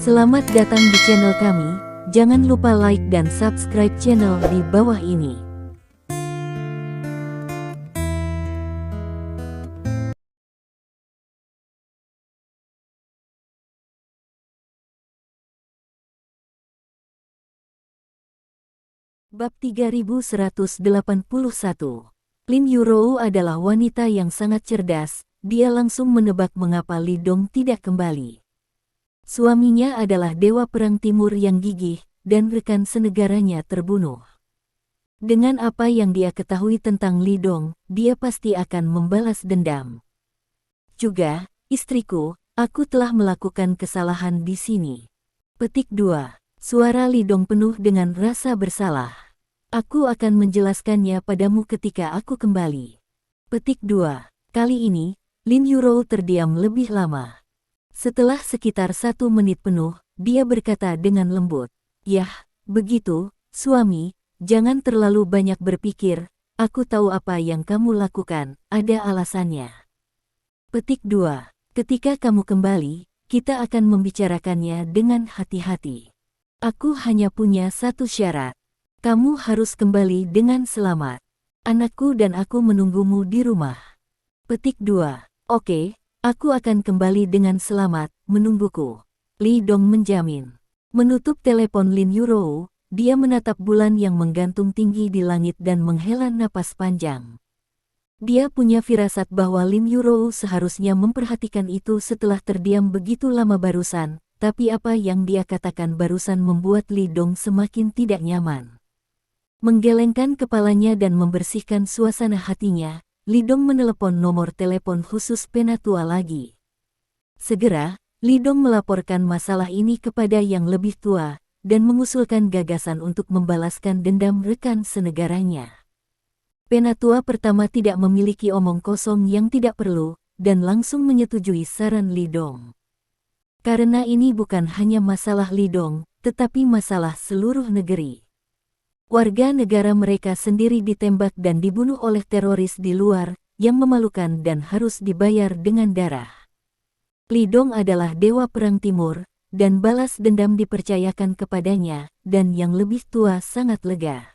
Selamat datang di channel kami, jangan lupa like dan subscribe channel di bawah ini. Bab 3181. Lin Yurou adalah wanita yang sangat cerdas, dia langsung menebak mengapa Li Dong tidak kembali. Suaminya adalah dewa perang timur yang gigih, dan rekan senegaranya terbunuh. Dengan apa yang dia ketahui tentang Li Dong, dia pasti akan membalas dendam. Juga, istriku, aku telah melakukan kesalahan di sini. Petik 2. Suara Li Dong penuh dengan rasa bersalah. Aku akan menjelaskannya padamu ketika aku kembali. Petik 2. Kali ini, Lin Yurou terdiam lebih lama. Setelah sekitar 1 menit penuh, dia berkata dengan lembut, "Yah, begitu, suami, jangan terlalu banyak berpikir, aku tahu apa yang kamu lakukan, ada alasannya." Petik 2. Ketika kamu kembali, kita akan membicarakannya dengan hati-hati. Aku hanya punya satu syarat. Kamu harus kembali dengan selamat. Anakku dan aku menunggumu di rumah. Petik 2. Oke. Aku akan kembali dengan selamat, menungguku. Li Dong menjamin. Menutup telepon Lin Yurou, dia menatap bulan yang menggantung tinggi di langit dan menghela napas panjang. Dia punya firasat bahwa Lin Yurou seharusnya memperhatikan itu setelah terdiam begitu lama barusan, tapi apa yang dia katakan barusan membuat Li Dong semakin tidak nyaman. Menggelengkan kepalanya dan membersihkan suasana hatinya, Li Dong menelepon nomor telepon khusus Penatua lagi. Segera, Li Dong melaporkan masalah ini kepada yang lebih tua, dan mengusulkan gagasan untuk membalaskan dendam rekan senegaranya. Penatua pertama tidak memiliki omong kosong yang tidak perlu, dan langsung menyetujui saran Li Dong. Karena ini bukan hanya masalah Li Dong, tetapi masalah seluruh negeri. Warga negara mereka sendiri ditembak dan dibunuh oleh teroris di luar, yang memalukan dan harus dibayar dengan darah. Li Dong adalah dewa perang timur, dan balas dendam dipercayakan kepadanya, dan yang lebih tua sangat lega.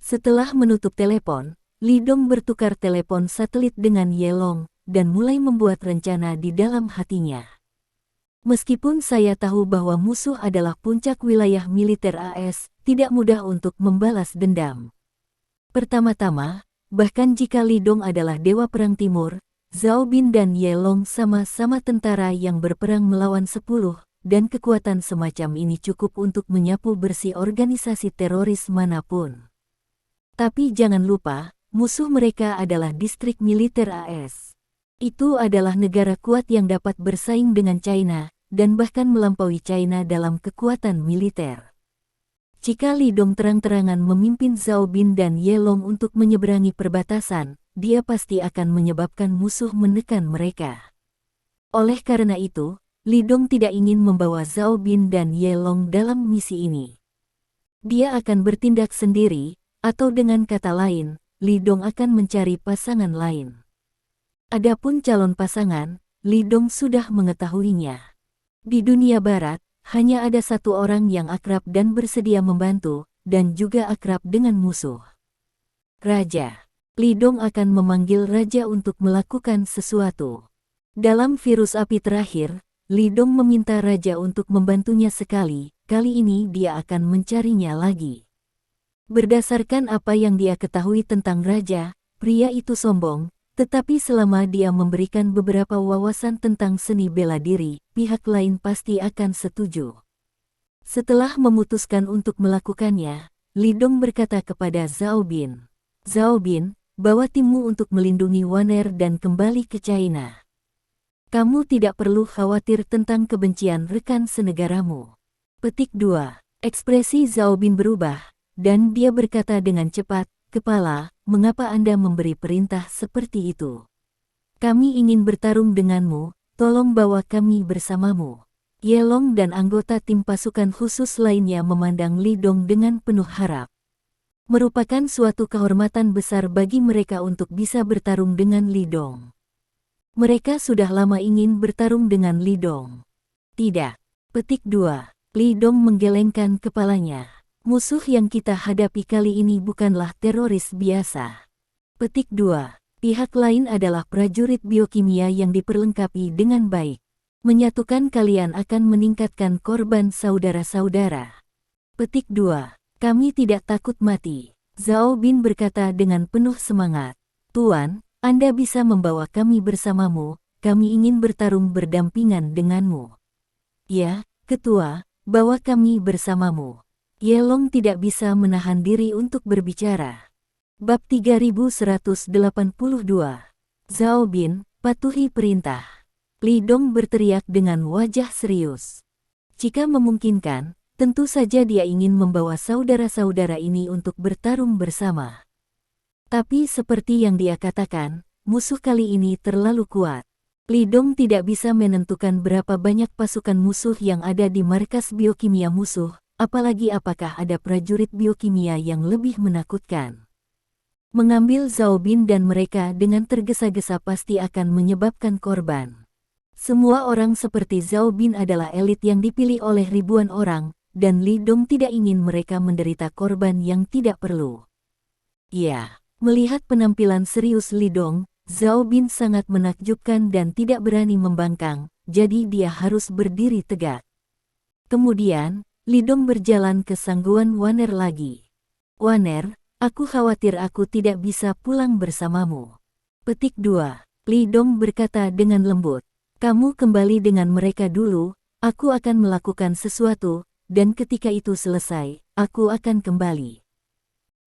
Setelah menutup telepon, Li Dong bertukar telepon satelit dengan Ye Long, dan mulai membuat rencana di dalam hatinya. Meskipun saya tahu bahwa musuh adalah puncak wilayah militer AS, tidak mudah untuk membalas dendam. Pertama-tama, bahkan jika Li Dong adalah dewa perang timur, Zhao Bin dan Ye Long sama-sama tentara yang berperang melawan 10, dan kekuatan semacam ini cukup untuk menyapu bersih organisasi teroris manapun. Tapi jangan lupa, musuh mereka adalah distrik militer AS. Itu adalah negara kuat yang dapat bersaing dengan China, dan bahkan melampaui China dalam kekuatan militer. Jika Li Dong terang-terangan memimpin Zhao Bin dan Ye Long untuk menyeberangi perbatasan, dia pasti akan menyebabkan musuh menekan mereka. Oleh karena itu, Li Dong tidak ingin membawa Zhao Bin dan Ye Long dalam misi ini. Dia akan bertindak sendiri, atau dengan kata lain, Li Dong akan mencari pasangan lain. Adapun calon pasangan, Li Dong sudah mengetahuinya. Di dunia barat, hanya ada satu orang yang akrab dan bersedia membantu, dan juga akrab dengan musuh. Raja. Li Dong akan memanggil raja untuk melakukan sesuatu. Dalam virus api terakhir, Li Dong meminta raja untuk membantunya sekali, kali ini dia akan mencarinya lagi. Berdasarkan apa yang dia ketahui tentang raja, pria itu sombong, tetapi selama dia memberikan beberapa wawasan tentang seni bela diri, pihak lain pasti akan setuju. Setelah memutuskan untuk melakukannya, Li Dong berkata kepada Zhao Bin, "Zhao Bin, bawa timmu untuk melindungi Waner dan kembali ke China. Kamu tidak perlu khawatir tentang kebencian rekan senegaramu." Petik 2. Ekspresi Zhao Bin berubah, dan dia berkata dengan cepat, "Kepala, mengapa Anda memberi perintah seperti itu? Kami ingin bertarung denganmu, tolong bawa kami bersamamu." Ye Long dan anggota tim pasukan khusus lainnya memandang Li Dong dengan penuh harap. Merupakan suatu kehormatan besar bagi mereka untuk bisa bertarung dengan Li Dong. Mereka sudah lama ingin bertarung dengan Li Dong. Tidak. Petik 2. Li Dong menggelengkan kepalanya. Musuh yang kita hadapi kali ini bukanlah teroris biasa. Petik 2. Pihak lain adalah prajurit biokimia yang diperlengkapi dengan baik. Menyatukan kalian akan meningkatkan korban saudara-saudara. Petik 2. Kami tidak takut mati. Zhao Bin berkata dengan penuh semangat. Tuan, Anda bisa membawa kami bersamamu, kami ingin bertarung berdampingan denganmu. Ya, Ketua, bawa kami bersamamu. Ye Long tidak bisa menahan diri untuk berbicara. Bab 3182. Zhao Bin, patuhi perintah. Li Dong berteriak dengan wajah serius. Jika memungkinkan, tentu saja dia ingin membawa saudara-saudara ini untuk bertarung bersama. Tapi seperti yang dia katakan, musuh kali ini terlalu kuat. Li Dong tidak bisa menentukan berapa banyak pasukan musuh yang ada di markas biokimia musuh, apalagi apakah ada prajurit biokimia yang lebih menakutkan. Mengambil Zhao Bin dan mereka dengan tergesa-gesa pasti akan menyebabkan korban. Semua orang seperti Zhao Bin adalah elit yang dipilih oleh ribuan orang, dan Li Dong tidak ingin mereka menderita korban yang tidak perlu. Ya, melihat penampilan serius Li Dong, Zhao Bin sangat menakjubkan dan tidak berani membangkang, jadi dia harus berdiri tegak. Kemudian, Li Dong berjalan ke Sangguan Waner lagi. Waner, aku khawatir aku tidak bisa pulang bersamamu. Petik 2. Li Dong berkata dengan lembut. Kamu kembali dengan mereka dulu, aku akan melakukan sesuatu, dan ketika itu selesai, aku akan kembali.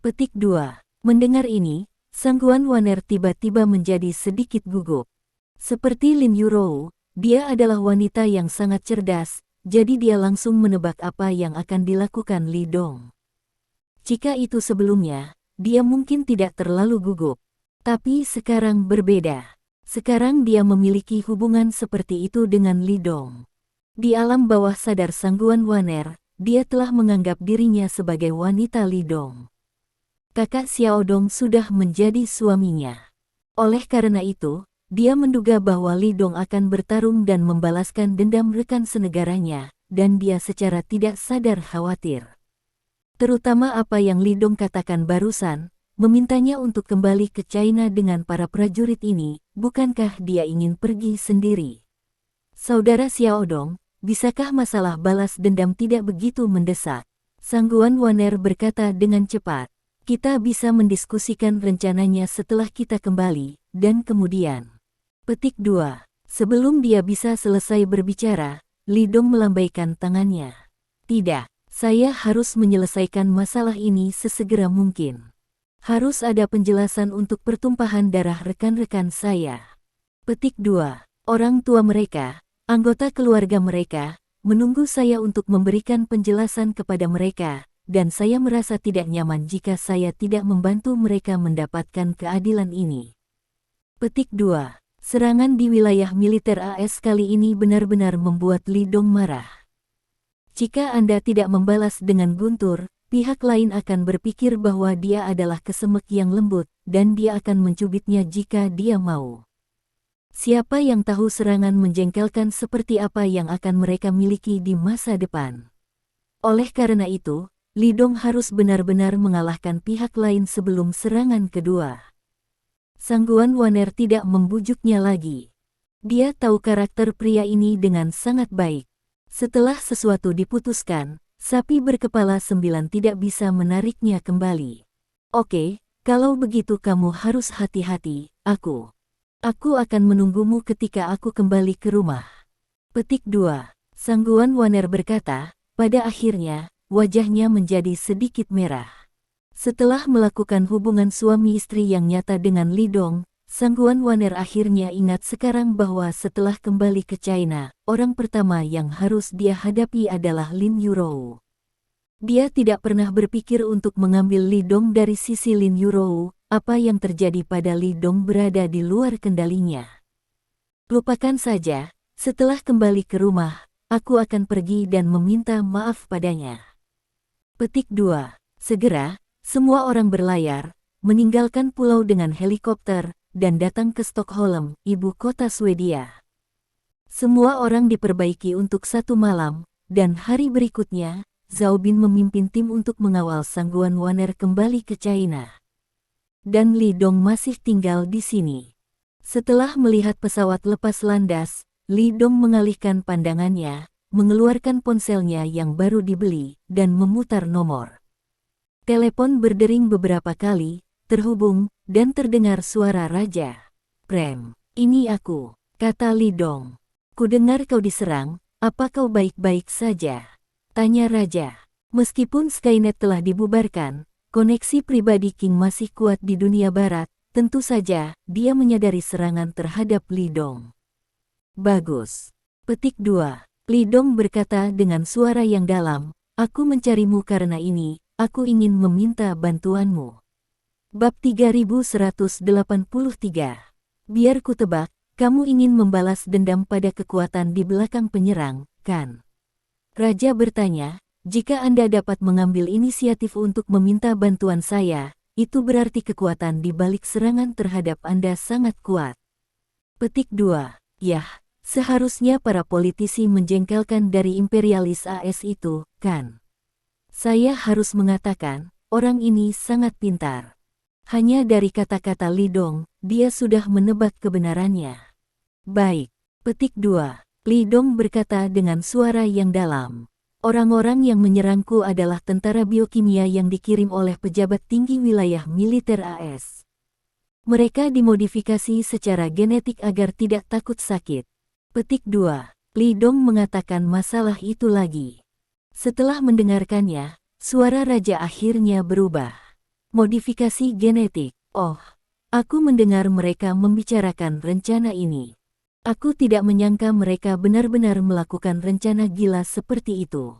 Petik 2. Mendengar ini, Sangguan Waner tiba-tiba menjadi sedikit gugup. Seperti Lin Yurou, dia adalah wanita yang sangat cerdas, jadi dia langsung menebak apa yang akan dilakukan Li Dong. Jika itu sebelumnya, dia mungkin tidak terlalu gugup. Tapi sekarang berbeda. Sekarang dia memiliki hubungan seperti itu dengan Li Dong. Di alam bawah sadar Sangguan Waner, dia telah menganggap dirinya sebagai wanita Li Dong. Kakak Xiao Dong sudah menjadi suaminya. Oleh karena itu, dia menduga bahwa Li Dong akan bertarung dan membalaskan dendam rekan senegaranya, dan dia secara tidak sadar khawatir. Terutama apa yang Li Dong katakan barusan, memintanya untuk kembali ke China dengan para prajurit ini, bukankah dia ingin pergi sendiri? Saudara Xiao Dong, bisakah masalah balas dendam tidak begitu mendesak? Sangguan Waner berkata dengan cepat. Kita bisa mendiskusikan rencananya setelah kita kembali, dan kemudian. Petik 2. Sebelum dia bisa selesai berbicara, Li Dong melambaikan tangannya. Tidak. Saya harus menyelesaikan masalah ini sesegera mungkin. Harus ada penjelasan untuk pertumpahan darah rekan-rekan saya. Petik 2. Orang tua mereka, anggota keluarga mereka, menunggu saya untuk memberikan penjelasan kepada mereka, dan saya merasa tidak nyaman jika saya tidak membantu mereka mendapatkan keadilan ini. Petik 2. Serangan di wilayah militer AS kali ini benar-benar membuat Li Dong marah. Jika Anda tidak membalas dengan guntur, pihak lain akan berpikir bahwa dia adalah kesemek yang lembut, dan dia akan mencubitnya jika dia mau. Siapa yang tahu serangan menjengkelkan seperti apa yang akan mereka miliki di masa depan. Oleh karena itu, Li Dong harus benar-benar mengalahkan pihak lain sebelum serangan kedua. Sangguan Waner tidak membujuknya lagi. Dia tahu karakter pria ini dengan sangat baik. Setelah sesuatu diputuskan, sapi berkepala 9 tidak bisa menariknya kembali. Oke, kalau begitu kamu harus hati-hati, aku akan menunggumu ketika aku kembali ke rumah. Petik 2. Sangguan Waner berkata, pada akhirnya, wajahnya menjadi sedikit merah. Setelah melakukan hubungan suami istri yang nyata dengan Li Dong, Sangguan Waner akhirnya ingat sekarang bahwa setelah kembali ke China, orang pertama yang harus dia hadapi adalah Lin Yurou. Dia tidak pernah berpikir untuk mengambil Li Dong dari sisi Lin Yurou, apa yang terjadi pada Li Dong berada di luar kendalinya. Lupakan saja, setelah kembali ke rumah, aku akan pergi dan meminta maaf padanya. Petik 2. Segera, semua orang berlayar, meninggalkan pulau dengan helikopter, dan datang ke Stockholm, ibu kota Swedia. Semua orang diperbaiki untuk 1 malam, dan hari berikutnya, Zhao Bin memimpin tim untuk mengawal Sangguan Waner kembali ke China. Dan Li Dong masih tinggal di sini. Setelah melihat pesawat lepas landas, Li Dong mengalihkan pandangannya, mengeluarkan ponselnya yang baru dibeli, dan memutar nomor. Telepon berdering beberapa kali, terhubung, dan terdengar suara raja. "Prem, ini aku," kata Li Dong. "Kudengar kau diserang, apa kau baik-baik saja?" tanya raja. Meskipun Skynet telah dibubarkan, koneksi pribadi King masih kuat di dunia barat, tentu saja dia menyadari serangan terhadap Li Dong. "Bagus." Petik 2. Li Dong berkata dengan suara yang dalam, "Aku mencarimu karena ini, aku ingin meminta bantuanmu." Bab 3183. Biar ku tebak, kamu ingin membalas dendam pada kekuatan di belakang penyerang, kan? Raja bertanya, "Jika Anda dapat mengambil inisiatif untuk meminta bantuan saya, itu berarti kekuatan di balik serangan terhadap Anda sangat kuat." Petik 2. Yah, seharusnya para politisi menjengkelkan dari imperialis AS itu, kan? Saya harus mengatakan, orang ini sangat pintar. Hanya dari kata-kata Li Dong, dia sudah menebak kebenarannya. "Baik." Petik 2. Li Dong berkata dengan suara yang dalam, "Orang-orang yang menyerangku adalah tentara biokimia yang dikirim oleh pejabat tinggi wilayah militer AS. Mereka dimodifikasi secara genetik agar tidak takut sakit." Petik 2. Li Dong mengatakan masalah itu lagi. Setelah mendengarkannya, suara raja akhirnya berubah. "Modifikasi genetik. Oh, aku mendengar mereka membicarakan rencana ini. Aku tidak menyangka mereka benar-benar melakukan rencana gila seperti itu."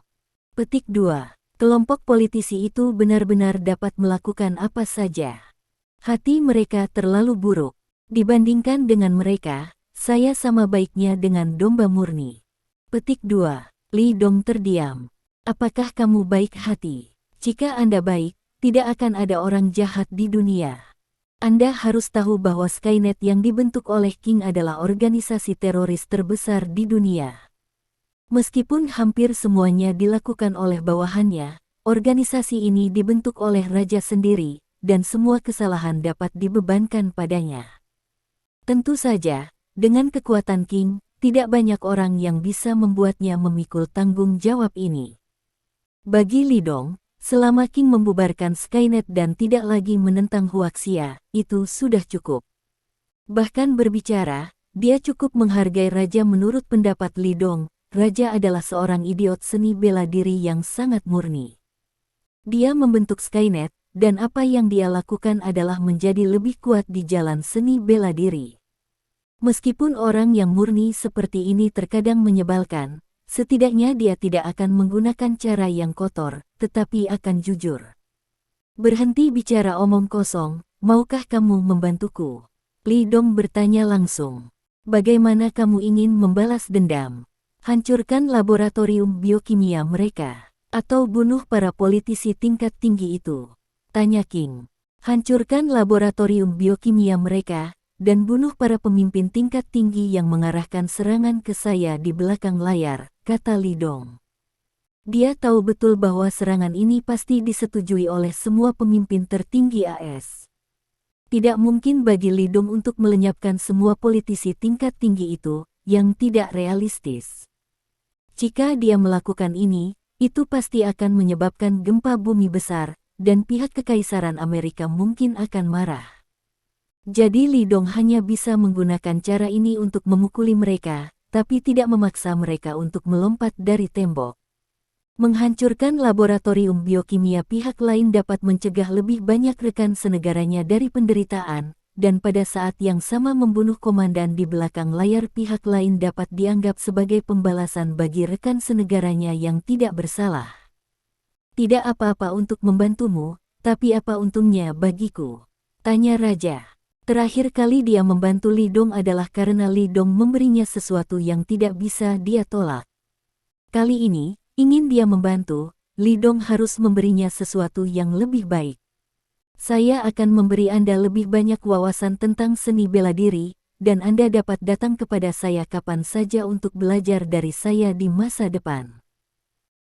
Petik 2. Kelompok politisi itu benar-benar dapat melakukan apa saja. Hati mereka terlalu buruk. Dibandingkan dengan mereka, saya sama baiknya dengan domba murni. Petik 2. Li Dong terdiam. "Apakah kamu baik hati? Jika Anda baik, tidak akan ada orang jahat di dunia. Anda harus tahu bahwa Skynet yang dibentuk oleh King adalah organisasi teroris terbesar di dunia. Meskipun hampir semuanya dilakukan oleh bawahannya, organisasi ini dibentuk oleh raja sendiri, dan semua kesalahan dapat dibebankan padanya. Tentu saja, dengan kekuatan King, tidak banyak orang yang bisa membuatnya memikul tanggung jawab ini. Bagi Li Dong, selama King membubarkan Skynet dan tidak lagi menentang Huaxia, itu sudah cukup. Bahkan berbicara, dia cukup menghargai raja. Menurut pendapat Li Dong, raja adalah seorang idiot seni bela diri yang sangat murni. Dia membentuk Skynet, dan apa yang dia lakukan adalah menjadi lebih kuat di jalan seni bela diri. Meskipun orang yang murni seperti ini terkadang menyebalkan, setidaknya dia tidak akan menggunakan cara yang kotor, tetapi akan jujur. "Berhenti bicara omong kosong, maukah kamu membantuku?" Li Dong bertanya langsung. "Bagaimana kamu ingin membalas dendam? Hancurkan laboratorium biokimia mereka, atau bunuh para politisi tingkat tinggi itu?" tanya King. "Hancurkan laboratorium biokimia mereka, dan bunuh para pemimpin tingkat tinggi yang mengarahkan serangan ke saya di belakang layar," kata Li Dong. Dia tahu betul bahwa serangan ini pasti disetujui oleh semua pemimpin tertinggi AS. Tidak mungkin bagi Li Dong untuk melenyapkan semua politisi tingkat tinggi itu, yang tidak realistis. Jika dia melakukan ini, itu pasti akan menyebabkan gempa bumi besar, dan pihak Kekaisaran Amerika mungkin akan marah. Jadi Li Dong hanya bisa menggunakan cara ini untuk memukuli mereka, tapi tidak memaksa mereka untuk melompat dari tembok. Menghancurkan laboratorium biokimia pihak lain dapat mencegah lebih banyak rekan senegaranya dari penderitaan, dan pada saat yang sama membunuh komandan di belakang layar pihak lain dapat dianggap sebagai pembalasan bagi rekan senegaranya yang tidak bersalah. "Tidak apa-apa untuk membantumu, tapi apa untungnya bagiku?" tanya raja. Terakhir kali dia membantu Li Dong adalah karena Li Dong memberinya sesuatu yang tidak bisa dia tolak. Kali ini, ingin dia membantu, Li Dong harus memberinya sesuatu yang lebih baik. "Saya akan memberi Anda lebih banyak wawasan tentang seni bela diri, dan Anda dapat datang kepada saya kapan saja untuk belajar dari saya di masa depan."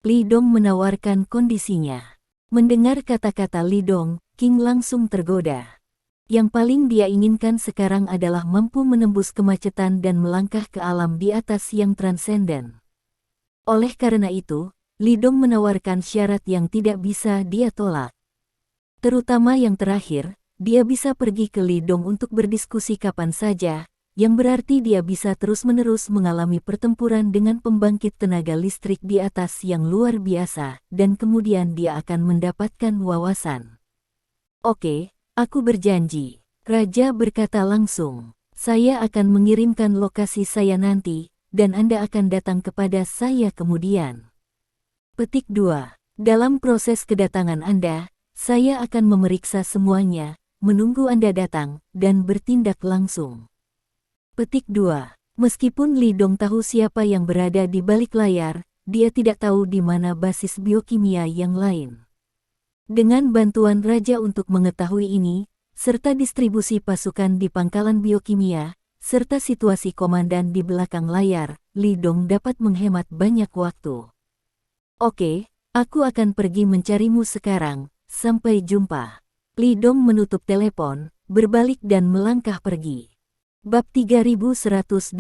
Li Dong menawarkan kondisinya. Mendengar kata-kata Li Dong, King langsung tergoda. Yang paling dia inginkan sekarang adalah mampu menembus kemacetan dan melangkah ke alam di atas yang transenden. Oleh karena itu, Li Dong menawarkan syarat yang tidak bisa dia tolak. Terutama yang terakhir, dia bisa pergi ke Li Dong untuk berdiskusi kapan saja, yang berarti dia bisa terus-menerus mengalami pertempuran dengan pembangkit tenaga listrik di atas yang luar biasa, dan kemudian dia akan mendapatkan wawasan. Oke, aku berjanji, Raja berkata langsung. Saya akan mengirimkan lokasi saya nanti, dan Anda akan datang kepada saya kemudian. Petik 2. Dalam proses kedatangan Anda, saya akan memeriksa semuanya, menunggu Anda datang, dan bertindak langsung. Petik 2. Meskipun Li Dong tahu siapa yang berada di balik layar, dia tidak tahu di mana basis biokimia yang lain. Dengan bantuan Raja untuk mengetahui ini, serta distribusi pasukan di pangkalan biokimia, serta situasi komandan di belakang layar, Li Dong dapat menghemat banyak waktu. Oke, aku akan pergi mencarimu sekarang, sampai jumpa. Li Dong menutup telepon, berbalik dan melangkah pergi. Bab 3184.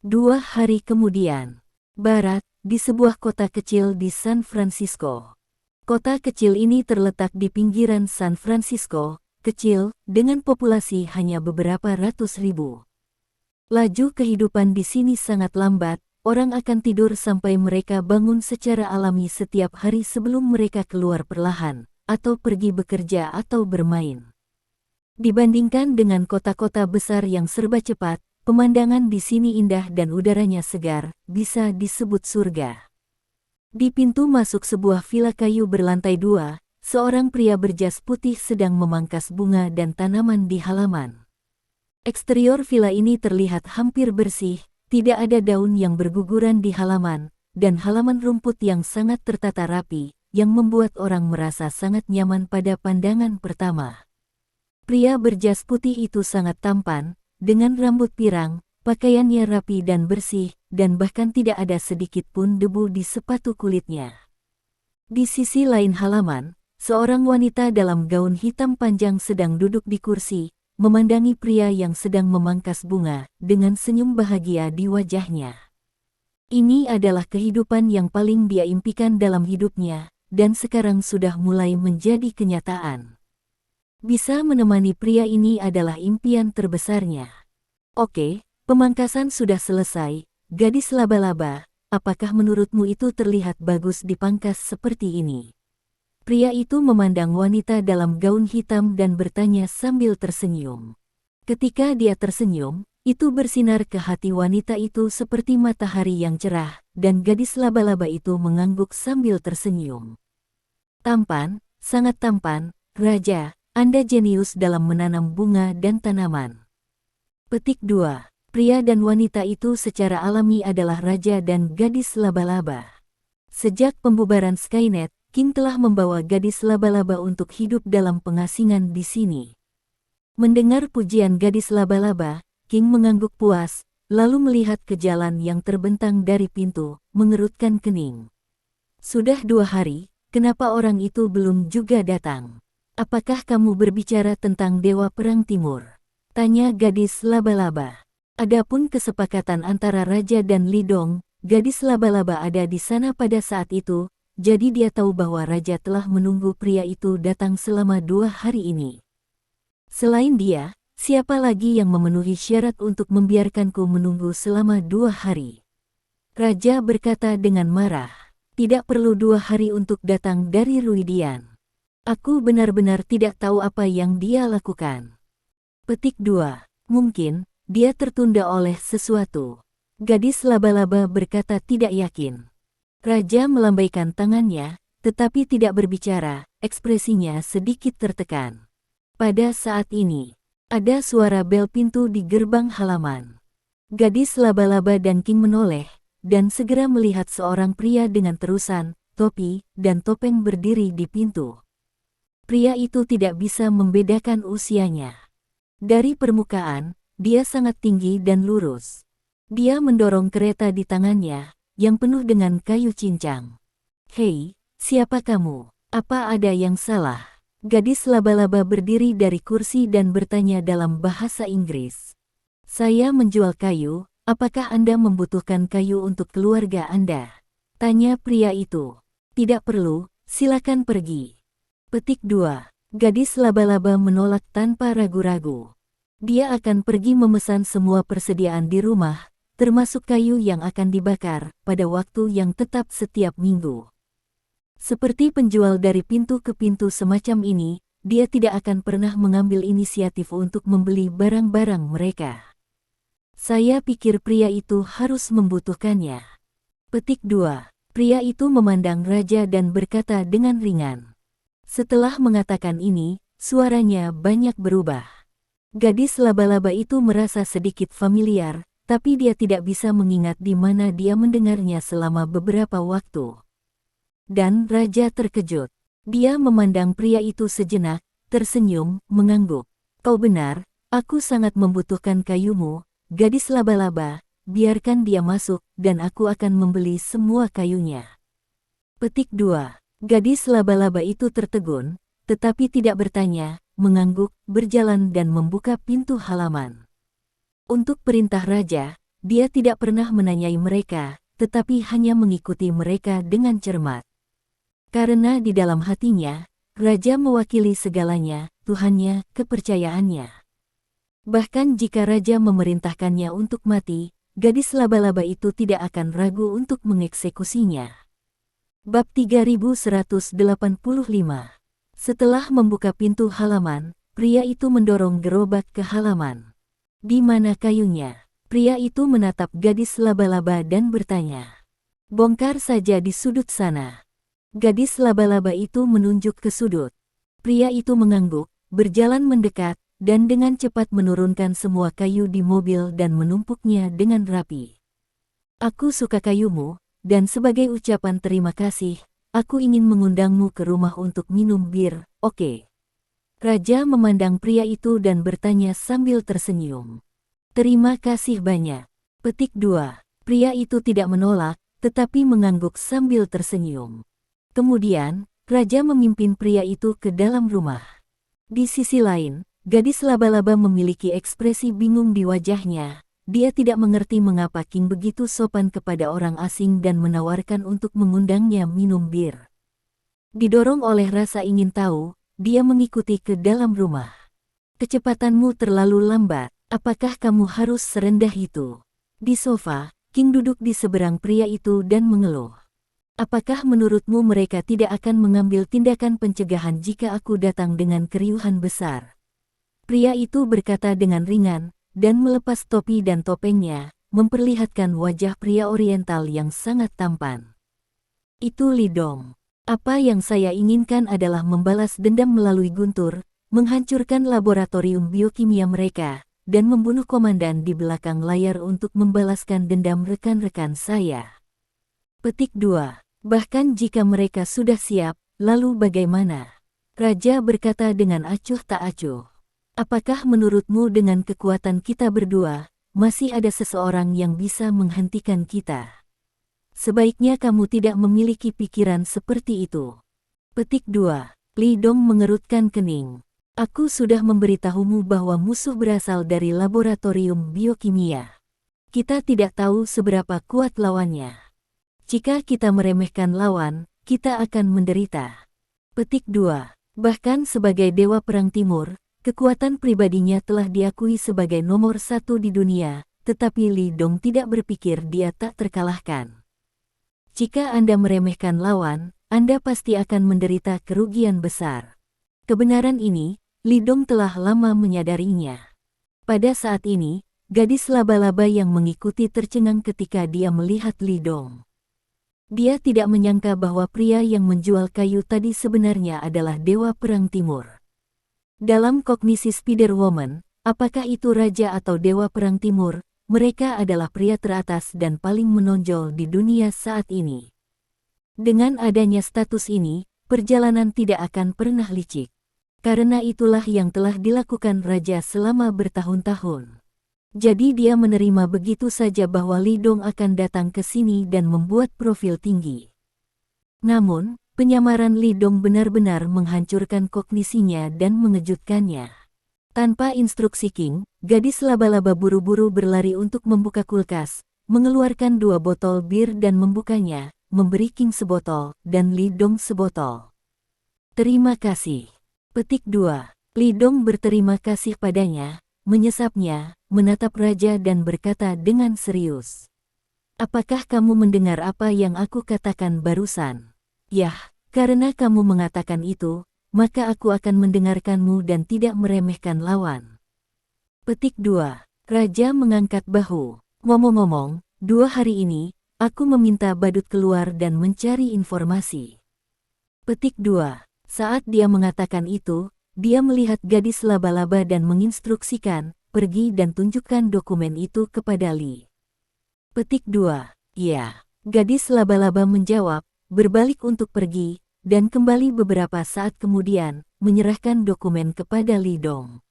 2 hari kemudian. Barat, di sebuah kota kecil di San Francisco. Kota kecil ini terletak di pinggiran San Francisco, kecil, dengan populasi hanya beberapa ratus ribu. Laju kehidupan di sini sangat lambat, orang akan tidur sampai mereka bangun secara alami setiap hari sebelum mereka keluar perlahan, atau pergi bekerja atau bermain. Dibandingkan dengan kota-kota besar yang serba cepat, pemandangan di sini indah dan udaranya segar, bisa disebut surga. Di pintu masuk sebuah villa kayu berlantai 2, seorang pria berjas putih sedang memangkas bunga dan tanaman di halaman. Eksterior villa ini terlihat hampir bersih, tidak ada daun yang berguguran di halaman, dan halaman rumput yang sangat tertata rapi, yang membuat orang merasa sangat nyaman pada pandangan pertama. Pria berjas putih itu sangat tampan, dengan rambut pirang, pakaiannya rapi dan bersih, dan bahkan tidak ada sedikit pun debu di sepatu kulitnya. Di sisi lain halaman, seorang wanita dalam gaun hitam panjang sedang duduk di kursi, memandangi pria yang sedang memangkas bunga, dengan senyum bahagia di wajahnya. Ini adalah kehidupan yang paling dia impikan dalam hidupnya, dan sekarang sudah mulai menjadi kenyataan. Bisa menemani pria ini adalah impian terbesarnya. Oke, pemangkasan sudah selesai, gadis laba-laba, apakah menurutmu itu terlihat bagus dipangkas seperti ini? Pria itu memandang wanita dalam gaun hitam dan bertanya sambil tersenyum. Ketika dia tersenyum, itu bersinar ke hati wanita itu seperti matahari yang cerah, dan gadis laba-laba itu mengangguk sambil tersenyum. Tampan, sangat tampan, Raja. Anda jenius dalam menanam bunga dan tanaman. Petik 2. Pria dan wanita itu secara alami adalah raja dan gadis laba-laba. Sejak pembubaran Skynet, King telah membawa gadis laba-laba untuk hidup dalam pengasingan di sini. Mendengar pujian gadis laba-laba, King mengangguk puas, lalu melihat ke jalan yang terbentang dari pintu, mengerutkan kening. Sudah 2 hari, kenapa orang itu belum juga datang? Apakah kamu berbicara tentang Dewa Perang Timur? Tanya gadis laba-laba. Adapun kesepakatan antara Raja dan Li Dong, gadis laba-laba ada di sana pada saat itu, jadi dia tahu bahwa Raja telah menunggu pria itu datang selama 2 hari ini. Selain dia, siapa lagi yang memenuhi syarat untuk membiarkanku menunggu selama 2 hari? Raja berkata dengan marah. Tidak perlu 2 hari untuk datang dari Ruidian. Aku benar-benar tidak tahu apa yang dia lakukan. Petik 2. Mungkin, dia tertunda oleh sesuatu. Gadis laba-laba berkata tidak yakin. Raja melambaikan tangannya, tetapi tidak berbicara, ekspresinya sedikit tertekan. Pada saat ini, ada suara bel pintu di gerbang halaman. Gadis laba-laba dan King menoleh, dan segera melihat seorang pria dengan terusan, topi, dan topeng berdiri di pintu. Pria itu tidak bisa membedakan usianya. Dari permukaan, dia sangat tinggi dan lurus. Dia mendorong kereta di tangannya, yang penuh dengan kayu cincang. "Hei, siapa kamu? Apa ada yang salah?" Gadis laba-laba berdiri dari kursi dan bertanya dalam bahasa Inggris. "Saya menjual kayu, apakah Anda membutuhkan kayu untuk keluarga Anda?" tanya pria itu. "Tidak perlu, silakan pergi." Petik 2. Gadis laba-laba menolak tanpa ragu-ragu. Dia akan pergi memesan semua persediaan di rumah, termasuk kayu yang akan dibakar, pada waktu yang tetap setiap minggu. Seperti penjual dari pintu ke pintu semacam ini, dia tidak akan pernah mengambil inisiatif untuk membeli barang-barang mereka. "Saya pikir pria itu harus membutuhkannya." Petik 2. Pria itu memandang raja dan berkata dengan ringan. Setelah mengatakan ini, suaranya banyak berubah. Gadis laba-laba itu merasa sedikit familiar, tapi dia tidak bisa mengingat di mana dia mendengarnya selama beberapa waktu. Dan raja terkejut. Dia memandang pria itu sejenak, tersenyum, mengangguk. "Kau benar, aku sangat membutuhkan kayumu, gadis laba-laba, biarkan dia masuk dan aku akan membeli semua kayunya." Petik 2. Gadis laba-laba itu tertegun, tetapi tidak bertanya, mengangguk, berjalan dan membuka pintu halaman. Untuk perintah raja, dia tidak pernah menanyai mereka, tetapi hanya mengikuti mereka dengan cermat. Karena di dalam hatinya, raja mewakili segalanya, Tuhannya, kepercayaannya. Bahkan jika raja memerintahkannya untuk mati, gadis laba-laba itu tidak akan ragu untuk mengeksekusinya. Bab 3185. Setelah membuka pintu halaman, pria itu mendorong gerobak ke halaman. "Di mana kayunya?" Pria itu menatap gadis laba-laba dan bertanya. "Bongkar saja di sudut sana." Gadis laba-laba itu menunjuk ke sudut. Pria itu mengangguk, berjalan mendekat, dan dengan cepat menurunkan semua kayu di mobil dan menumpuknya dengan rapi. "Aku suka kayumu, dan sebagai ucapan terima kasih, aku ingin mengundangmu ke rumah untuk minum bir, oke?" Raja memandang pria itu dan bertanya sambil tersenyum. "Terima kasih banyak." Petik 2. Pria itu tidak menolak, tetapi mengangguk sambil tersenyum. Kemudian, raja memimpin pria itu ke dalam rumah. Di sisi lain, gadis laba-laba memiliki ekspresi bingung di wajahnya. Dia tidak mengerti mengapa King begitu sopan kepada orang asing dan menawarkan untuk mengundangnya minum bir. Didorong oleh rasa ingin tahu, dia mengikuti ke dalam rumah. "Kecepatanmu terlalu lambat, apakah kamu harus serendah itu?" Di sofa, King duduk di seberang pria itu dan mengeluh. "Apakah menurutmu mereka tidak akan mengambil tindakan pencegahan jika aku datang dengan keriuhan besar?" Pria itu berkata dengan ringan, dan melepas topi dan topengnya, memperlihatkan wajah pria oriental yang sangat tampan. "Itu Li Dong. Apa yang saya inginkan adalah membalas dendam melalui guntur, menghancurkan laboratorium biokimia mereka, dan membunuh komandan di belakang layar untuk membalaskan dendam rekan-rekan saya." Petik 2. Bahkan jika mereka sudah siap, lalu bagaimana? Raja berkata dengan acuh tak acuh. "Apakah menurutmu dengan kekuatan kita berdua, masih ada seseorang yang bisa menghentikan kita? Sebaiknya kamu tidak memiliki pikiran seperti itu." Petik 2. Li Dong mengerutkan kening. "Aku sudah memberitahumu bahwa musuh berasal dari laboratorium biokimia. Kita tidak tahu seberapa kuat lawannya. Jika kita meremehkan lawan, kita akan menderita." Petik 2. Bahkan sebagai Dewa Perang Timur, kekuatan pribadinya telah diakui sebagai nomor 1 di dunia, tetapi Li Dong tidak berpikir dia tak terkalahkan. "Jika Anda meremehkan lawan, Anda pasti akan menderita kerugian besar." Kebenaran ini, Li Dong telah lama menyadarinya. Pada saat ini, gadis laba-laba yang mengikuti tercengang ketika dia melihat Li Dong. Dia tidak menyangka bahwa pria yang menjual kayu tadi sebenarnya adalah Dewa Perang Timur. Dalam kognisi Spider-Woman, apakah itu raja atau Dewa Perang Timur, mereka adalah pria teratas dan paling menonjol di dunia saat ini. Dengan adanya status ini, perjalanan tidak akan pernah licik. Karena itulah yang telah dilakukan raja selama bertahun-tahun. Jadi dia menerima begitu saja bahwa Li Dong akan datang ke sini dan membuat profil tinggi. Namun, penyamaran Li Dong benar-benar menghancurkan kognisinya dan mengejutkannya. Tanpa instruksi King, gadis laba-laba buru-buru berlari untuk membuka kulkas, mengeluarkan 2 botol bir dan membukanya, memberi King sebotol, dan Li Dong sebotol. Terima kasih. Petik 2. Li Dong berterima kasih padanya, menyesapnya, menatap raja dan berkata dengan serius. Apakah kamu mendengar apa yang aku katakan barusan? Yah, karena kamu mengatakan itu, maka aku akan mendengarkanmu dan tidak meremehkan lawan. Petik 2. Raja mengangkat bahu. Ngomong-ngomong, 2 hari ini, aku meminta badut keluar dan mencari informasi. Petik 2. Saat dia mengatakan itu, dia melihat gadis laba-laba dan menginstruksikan, pergi dan tunjukkan dokumen itu kepada Li. Petik 2. Ya, gadis laba-laba menjawab, berbalik untuk pergi, dan kembali beberapa saat kemudian, menyerahkan dokumen kepada Li Dong.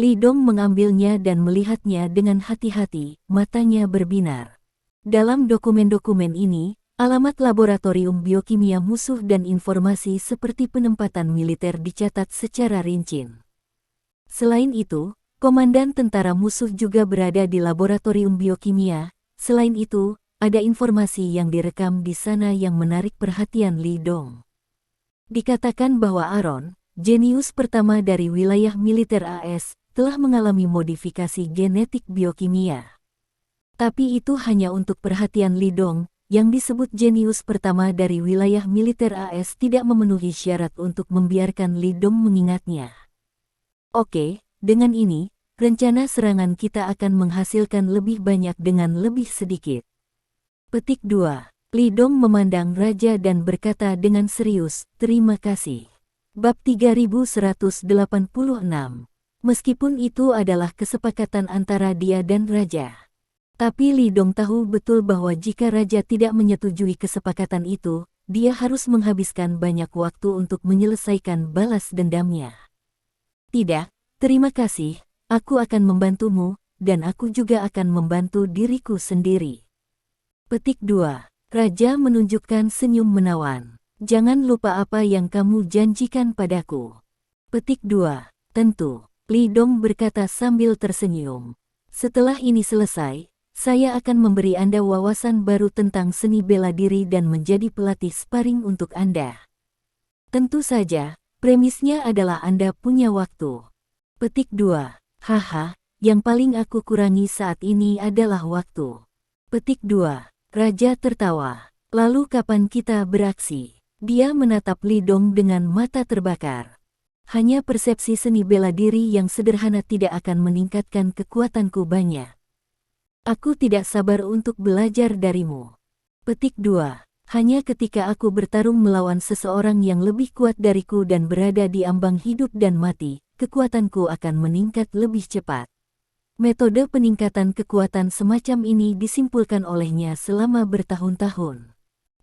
Li Dong mengambilnya dan melihatnya dengan hati-hati, matanya berbinar. Dalam dokumen-dokumen ini, alamat laboratorium biokimia musuh dan informasi seperti penempatan militer dicatat secara rinci. Selain itu, komandan tentara musuh juga berada di laboratorium biokimia. Selain itu, ada informasi yang direkam di sana yang menarik perhatian Li Dong. Dikatakan bahwa Aaron, jenius pertama dari wilayah militer AS, telah mengalami modifikasi genetik biokimia. Tapi itu hanya untuk perhatian Li Dong, yang disebut jenius pertama dari wilayah militer AS tidak memenuhi syarat untuk membiarkan Li Dong mengingatnya. Oke, dengan ini, rencana serangan kita akan menghasilkan lebih banyak dengan lebih sedikit. Petik 2. Li Dong memandang raja dan berkata dengan serius, terima kasih. Bab 3186. Meskipun itu adalah kesepakatan antara dia dan raja. Tapi Li Dong tahu betul bahwa jika raja tidak menyetujui kesepakatan itu, dia harus menghabiskan banyak waktu untuk menyelesaikan balas dendamnya. Tidak, terima kasih, aku akan membantumu, dan aku juga akan membantu diriku sendiri. Petik 2. Raja menunjukkan senyum menawan. Jangan lupa apa yang kamu janjikan padaku. Petik 2. Tentu, Li Dong berkata sambil tersenyum. Setelah ini selesai, saya akan memberi Anda wawasan baru tentang seni bela diri dan menjadi pelatih sparring untuk Anda. Tentu saja, premisnya adalah Anda punya waktu. Petik 2. Haha, yang paling aku kurangi saat ini adalah waktu. Petik 2. Raja tertawa. Lalu kapan kita beraksi? Dia menatap Li Dong dengan mata terbakar. Hanya persepsi seni bela diri yang sederhana tidak akan meningkatkan kekuatanku banyak. Aku tidak sabar untuk belajar darimu. Petik 2. Hanya ketika aku bertarung melawan seseorang yang lebih kuat dariku dan berada di ambang hidup dan mati, kekuatanku akan meningkat lebih cepat. Metode peningkatan kekuatan semacam ini disimpulkan olehnya selama bertahun-tahun.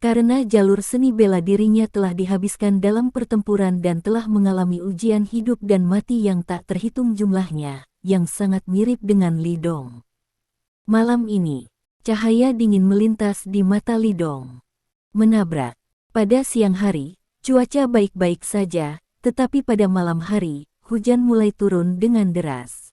Karena jalur seni bela dirinya telah dihabiskan dalam pertempuran dan telah mengalami ujian hidup dan mati yang tak terhitung jumlahnya, yang sangat mirip dengan Li Dong. Malam ini, cahaya dingin melintas di mata Li Dong. Menabrak. Pada siang hari, cuaca baik-baik saja, tetapi pada malam hari, hujan mulai turun dengan deras.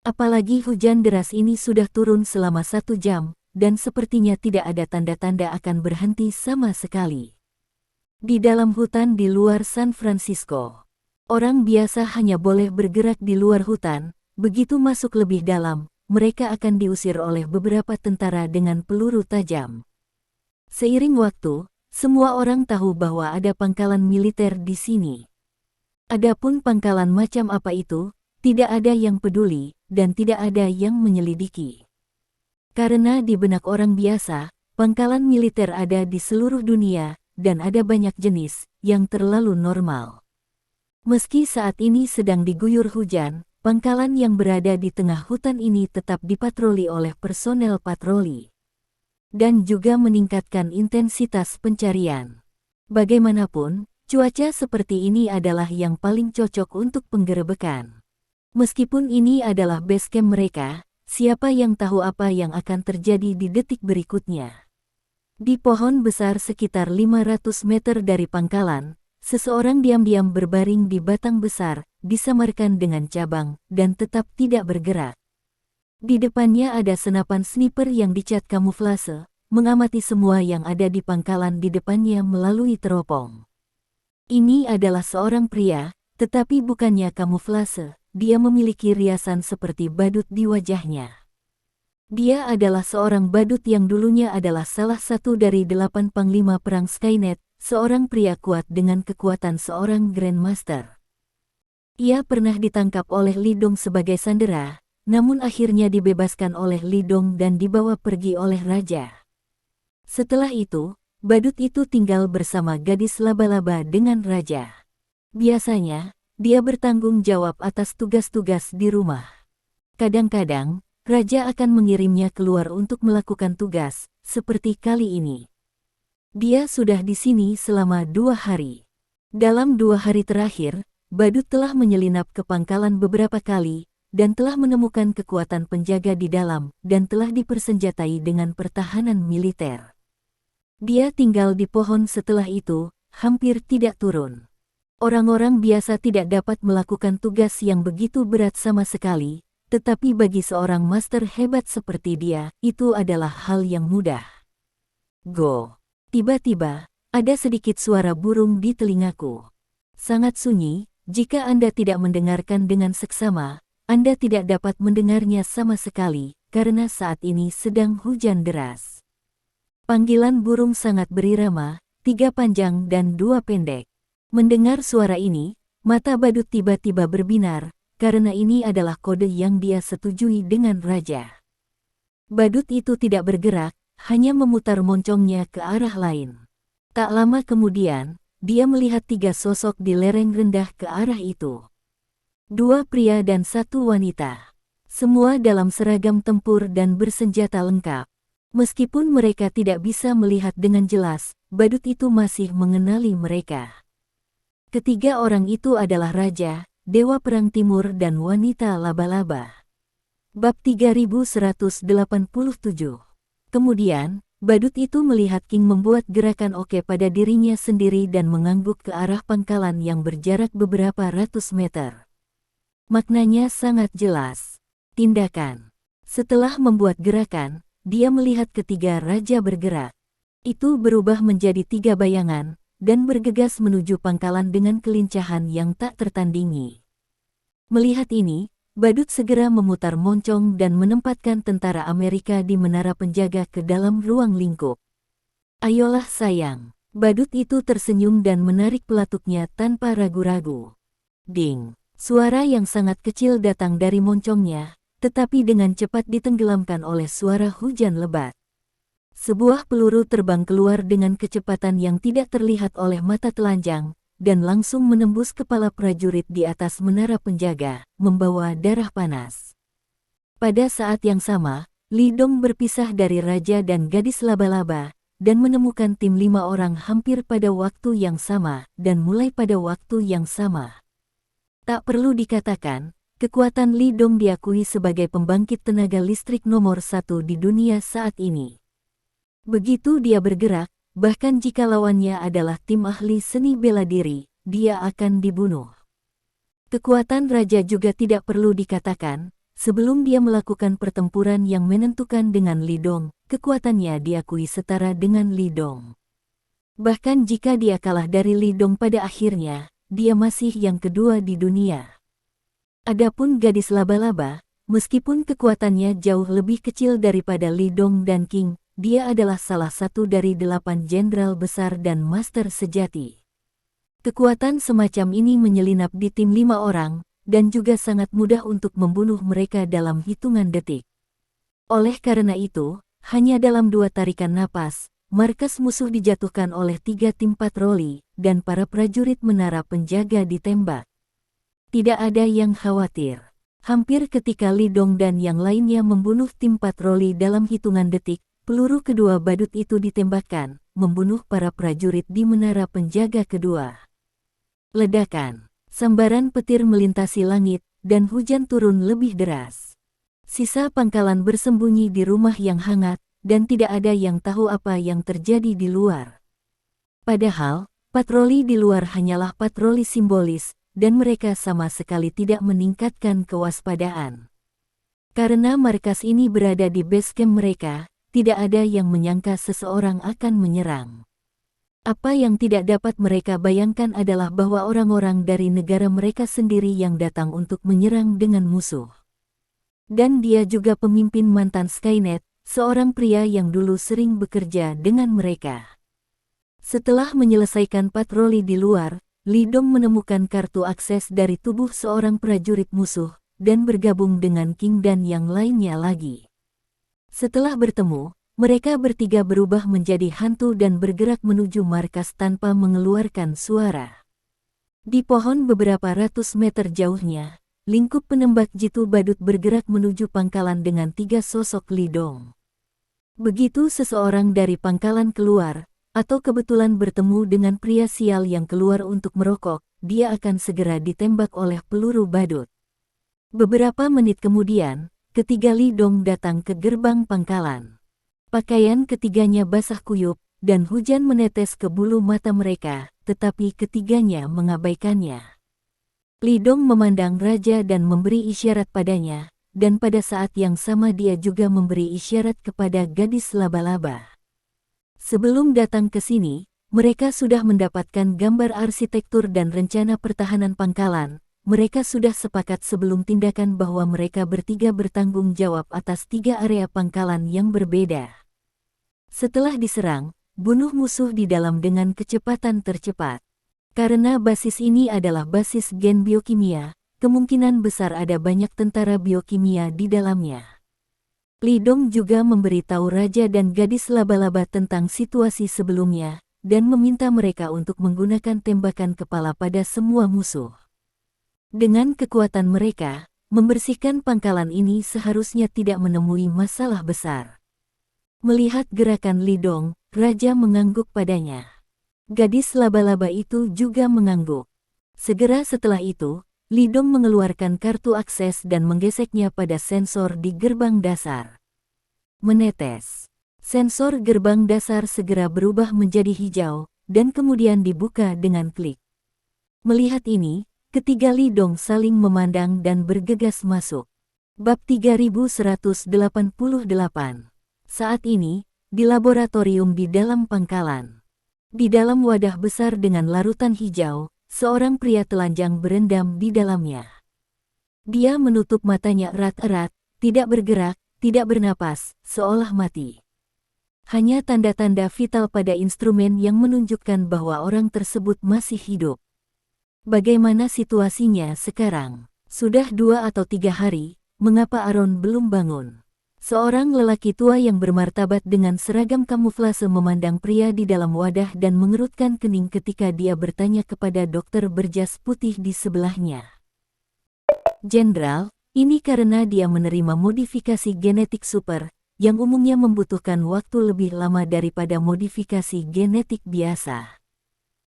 Apalagi hujan deras ini sudah turun selama 1 jam, dan sepertinya tidak ada tanda-tanda akan berhenti sama sekali. Di dalam hutan di luar San Francisco, orang biasa hanya boleh bergerak di luar hutan, begitu masuk lebih dalam, mereka akan diusir oleh beberapa tentara dengan peluru tajam. Seiring waktu, semua orang tahu bahwa ada pangkalan militer di sini. Adapun pangkalan macam apa itu, tidak ada yang peduli, dan tidak ada yang menyelidiki. Karena di benak orang biasa, pangkalan militer ada di seluruh dunia, dan ada banyak jenis, yang terlalu normal. Meski saat ini sedang diguyur hujan, pangkalan yang berada di tengah hutan ini tetap dipatroli oleh personel patroli. Dan juga meningkatkan intensitas pencarian. Bagaimanapun, cuaca seperti ini adalah yang paling cocok untuk penggerebekan. Meskipun ini adalah base camp mereka, siapa yang tahu apa yang akan terjadi di detik berikutnya. Di pohon besar sekitar 500 meter dari pangkalan, seseorang diam-diam berbaring di batang besar, disamarkan dengan cabang, dan tetap tidak bergerak. Di depannya ada senapan sniper yang dicat kamuflase, mengamati semua yang ada di pangkalan di depannya melalui teropong. Ini adalah seorang pria, tetapi bukannya kamuflase, dia memiliki riasan seperti badut di wajahnya. Dia adalah seorang badut yang dulunya adalah salah satu dari 8 panglima perang Skynet, seorang pria kuat dengan kekuatan seorang Grandmaster. Ia pernah ditangkap oleh Li Dong sebagai sandera, namun akhirnya dibebaskan oleh Li Dong dan dibawa pergi oleh raja. Setelah itu, badut itu tinggal bersama gadis laba-laba dengan raja. Biasanya, dia bertanggung jawab atas tugas-tugas di rumah. Kadang-kadang, raja akan mengirimnya keluar untuk melakukan tugas, seperti kali ini. Dia sudah di sini selama 2 hari. Dalam 2 hari terakhir, badut telah menyelinap ke pangkalan beberapa kali, dan telah menemukan kekuatan penjaga di dalam, dan telah dipersenjatai dengan pertahanan militer. Dia tinggal di pohon setelah itu, hampir tidak turun. Orang-orang biasa tidak dapat melakukan tugas yang begitu berat sama sekali, tetapi bagi seorang master hebat seperti dia, itu adalah hal yang mudah. Go! Tiba-tiba, ada sedikit suara burung di telingaku. Sangat sunyi, jika Anda tidak mendengarkan dengan seksama, Anda tidak dapat mendengarnya sama sekali, karena saat ini sedang hujan deras. Panggilan burung sangat berirama, 3 panjang dan 2 pendek. Mendengar suara ini, mata badut tiba-tiba berbinar, karena ini adalah kode yang dia setujui dengan raja. Badut itu tidak bergerak, hanya memutar moncongnya ke arah lain. Tak lama kemudian, dia melihat 3 sosok di lereng rendah ke arah itu. 2 pria dan 1 wanita. Semua dalam seragam tempur dan bersenjata lengkap. Meskipun mereka tidak bisa melihat dengan jelas, badut itu masih mengenali mereka. Ketiga orang itu adalah raja, Dewa Perang Timur dan wanita laba-laba. Bab 3187. Kemudian, badut itu melihat King membuat gerakan oke pada dirinya sendiri dan mengangguk ke arah pangkalan yang berjarak beberapa ratus meter. Maknanya sangat jelas. Tindakan. Setelah membuat gerakan, dia melihat ketiga raja bergerak. Itu berubah menjadi 3 bayangan, dan bergegas menuju pangkalan dengan kelincahan yang tak tertandingi. Melihat ini, badut segera memutar moncong dan menempatkan tentara Amerika di menara penjaga ke dalam ruang lingkup. Ayolah sayang, badut itu tersenyum dan menarik pelatuknya tanpa ragu-ragu. Ding, suara yang sangat kecil datang dari moncongnya, tetapi dengan cepat ditenggelamkan oleh suara hujan lebat. Sebuah peluru terbang keluar dengan kecepatan yang tidak terlihat oleh mata telanjang, dan langsung menembus kepala prajurit di atas menara penjaga, membawa darah panas. Pada saat yang sama, Li Dong berpisah dari raja dan gadis laba-laba, dan menemukan tim 5 orang hampir pada waktu yang sama, dan mulai pada waktu yang sama. Tak perlu dikatakan, kekuatan Li Dong diakui sebagai pembangkit tenaga listrik nomor 1 di dunia saat ini. Begitu dia bergerak, bahkan jika lawannya adalah tim ahli seni bela diri, dia akan dibunuh. Kekuatan raja juga tidak perlu dikatakan, sebelum dia melakukan pertempuran yang menentukan dengan Li Dong, kekuatannya diakui setara dengan Li Dong. Bahkan jika dia kalah dari Li Dong pada akhirnya, dia masih yang kedua di dunia. Adapun gadis laba-laba, meskipun kekuatannya jauh lebih kecil daripada Li Dong dan King, dia adalah salah satu dari 8 jenderal besar dan master sejati. Kekuatan semacam ini menyelinap di tim 5 orang, dan juga sangat mudah untuk membunuh mereka dalam hitungan detik. Oleh karena itu, hanya dalam 2 tarikan napas, markas musuh dijatuhkan oleh 3 tim patroli, dan para prajurit menara penjaga ditembak. Tidak ada yang khawatir. Hampir ketika Li Dong dan yang lainnya membunuh tim patroli dalam hitungan detik, peluru kedua badut itu ditembakkan, membunuh para prajurit di menara penjaga kedua. Ledakan, sambaran petir melintasi langit, dan hujan turun lebih deras. Sisa pangkalan bersembunyi di rumah yang hangat, dan tidak ada yang tahu apa yang terjadi di luar. Padahal, patroli di luar hanyalah patroli simbolis, dan mereka sama sekali tidak meningkatkan kewaspadaan. Karena markas ini berada di base camp mereka, tidak ada yang menyangka seseorang akan menyerang. Apa yang tidak dapat mereka bayangkan adalah bahwa orang-orang dari negara mereka sendiri yang datang untuk menyerang dengan musuh. Dan dia juga pemimpin mantan Skynet, seorang pria yang dulu sering bekerja dengan mereka. Setelah menyelesaikan patroli di luar, Li Dong menemukan kartu akses dari tubuh seorang prajurit musuh, dan bergabung dengan King dan yang lainnya lagi. Setelah bertemu, mereka bertiga berubah menjadi hantu dan bergerak menuju markas tanpa mengeluarkan suara. Di pohon beberapa ratus meter jauhnya, lingkup penembak jitu badut bergerak menuju pangkalan dengan 3 sosok Li Dong. Begitu seseorang dari pangkalan keluar, atau kebetulan bertemu dengan pria sial yang keluar untuk merokok, dia akan segera ditembak oleh peluru badut. Beberapa menit kemudian, ketiga Li Dong datang ke gerbang pangkalan. Pakaian ketiganya basah kuyup, dan hujan menetes ke bulu mata mereka, tetapi ketiganya mengabaikannya. Li Dong memandang raja dan memberi isyarat padanya, dan pada saat yang sama dia juga memberi isyarat kepada gadis laba-laba. Sebelum datang ke sini, mereka sudah mendapatkan gambar arsitektur dan rencana pertahanan pangkalan. Mereka sudah sepakat sebelum tindakan bahwa mereka bertiga bertanggung jawab atas 3 area pangkalan yang berbeda. Setelah diserang, bunuh musuh di dalam dengan kecepatan tercepat. Karena basis ini adalah basis gen biokimia, kemungkinan besar ada banyak tentara biokimia di dalamnya. Li Dong juga memberitahu raja dan gadis laba-laba tentang situasi sebelumnya, dan meminta mereka untuk menggunakan tembakan kepala pada semua musuh. Dengan kekuatan mereka, membersihkan pangkalan ini seharusnya tidak menemui masalah besar. Melihat gerakan Li Dong, raja mengangguk padanya. Gadis laba-laba itu juga mengangguk. Segera setelah itu, Li Dong mengeluarkan kartu akses dan menggeseknya pada sensor di gerbang dasar. Menetes. Sensor gerbang dasar segera berubah menjadi hijau, dan kemudian dibuka dengan klik. Melihat ini, ketiga Li Dong saling memandang dan bergegas masuk. Bab 3188. Saat ini, di laboratorium di dalam pangkalan. Di dalam wadah besar dengan larutan hijau, seorang pria telanjang berendam di dalamnya. Dia menutup matanya erat-erat, tidak bergerak, tidak bernapas, seolah mati. Hanya tanda-tanda vital pada instrumen yang menunjukkan bahwa orang tersebut masih hidup. Bagaimana situasinya sekarang? Sudah 2 atau 3 hari, mengapa Aaron belum bangun? Seorang lelaki tua yang bermartabat dengan seragam kamuflase memandang pria di dalam wadah dan mengerutkan kening ketika dia bertanya kepada dokter berjas putih di sebelahnya. Jenderal, ini karena dia menerima modifikasi genetik super, yang umumnya membutuhkan waktu lebih lama daripada modifikasi genetik biasa.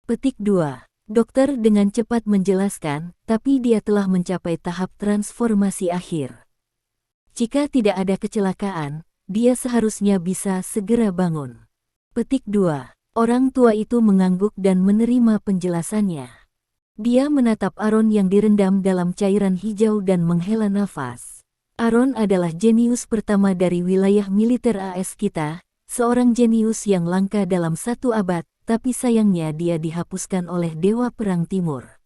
Petik 2. Dokter dengan cepat menjelaskan, tapi dia telah mencapai tahap transformasi akhir. Jika tidak ada kecelakaan, dia seharusnya bisa segera bangun. Petik 2. Orang tua itu mengangguk dan menerima penjelasannya. Dia menatap Aaron yang direndam dalam cairan hijau dan menghela nafas. Aaron adalah jenius pertama dari wilayah militer AS kita, seorang jenius yang langka dalam 1 abad, tapi sayangnya dia dihapuskan oleh Dewa Perang Timur.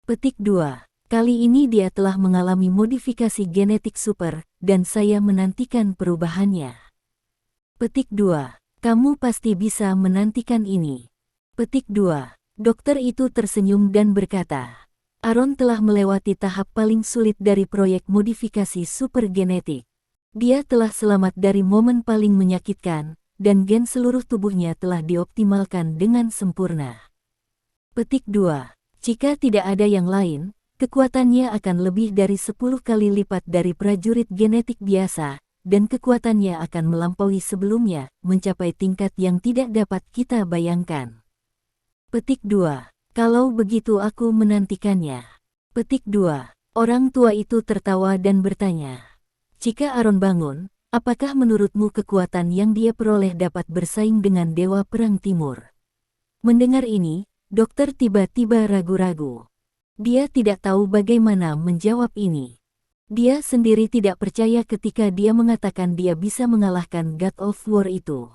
Petik 2. Kali ini dia telah mengalami modifikasi genetik super, dan saya menantikan perubahannya. Petik 2. Kamu pasti bisa menantikan ini. Petik 2. Dokter itu tersenyum dan berkata, Aaron telah melewati tahap paling sulit dari proyek modifikasi super genetik. Dia telah selamat dari momen paling menyakitkan, dan gen seluruh tubuhnya telah dioptimalkan dengan sempurna. Petik 2. Jika tidak ada yang lain, kekuatannya akan lebih dari 10 kali lipat dari prajurit genetik biasa, dan kekuatannya akan melampaui sebelumnya, mencapai tingkat yang tidak dapat kita bayangkan. Petik 2. Kalau begitu aku menantikannya. Petik 2. Orang tua itu tertawa dan bertanya, Jika Aron bangun, apakah menurutmu kekuatan yang dia peroleh dapat bersaing dengan Dewa Perang Timur? Mendengar ini, dokter tiba-tiba ragu-ragu. Dia tidak tahu bagaimana menjawab ini. Dia sendiri tidak percaya ketika dia mengatakan dia bisa mengalahkan God of War itu.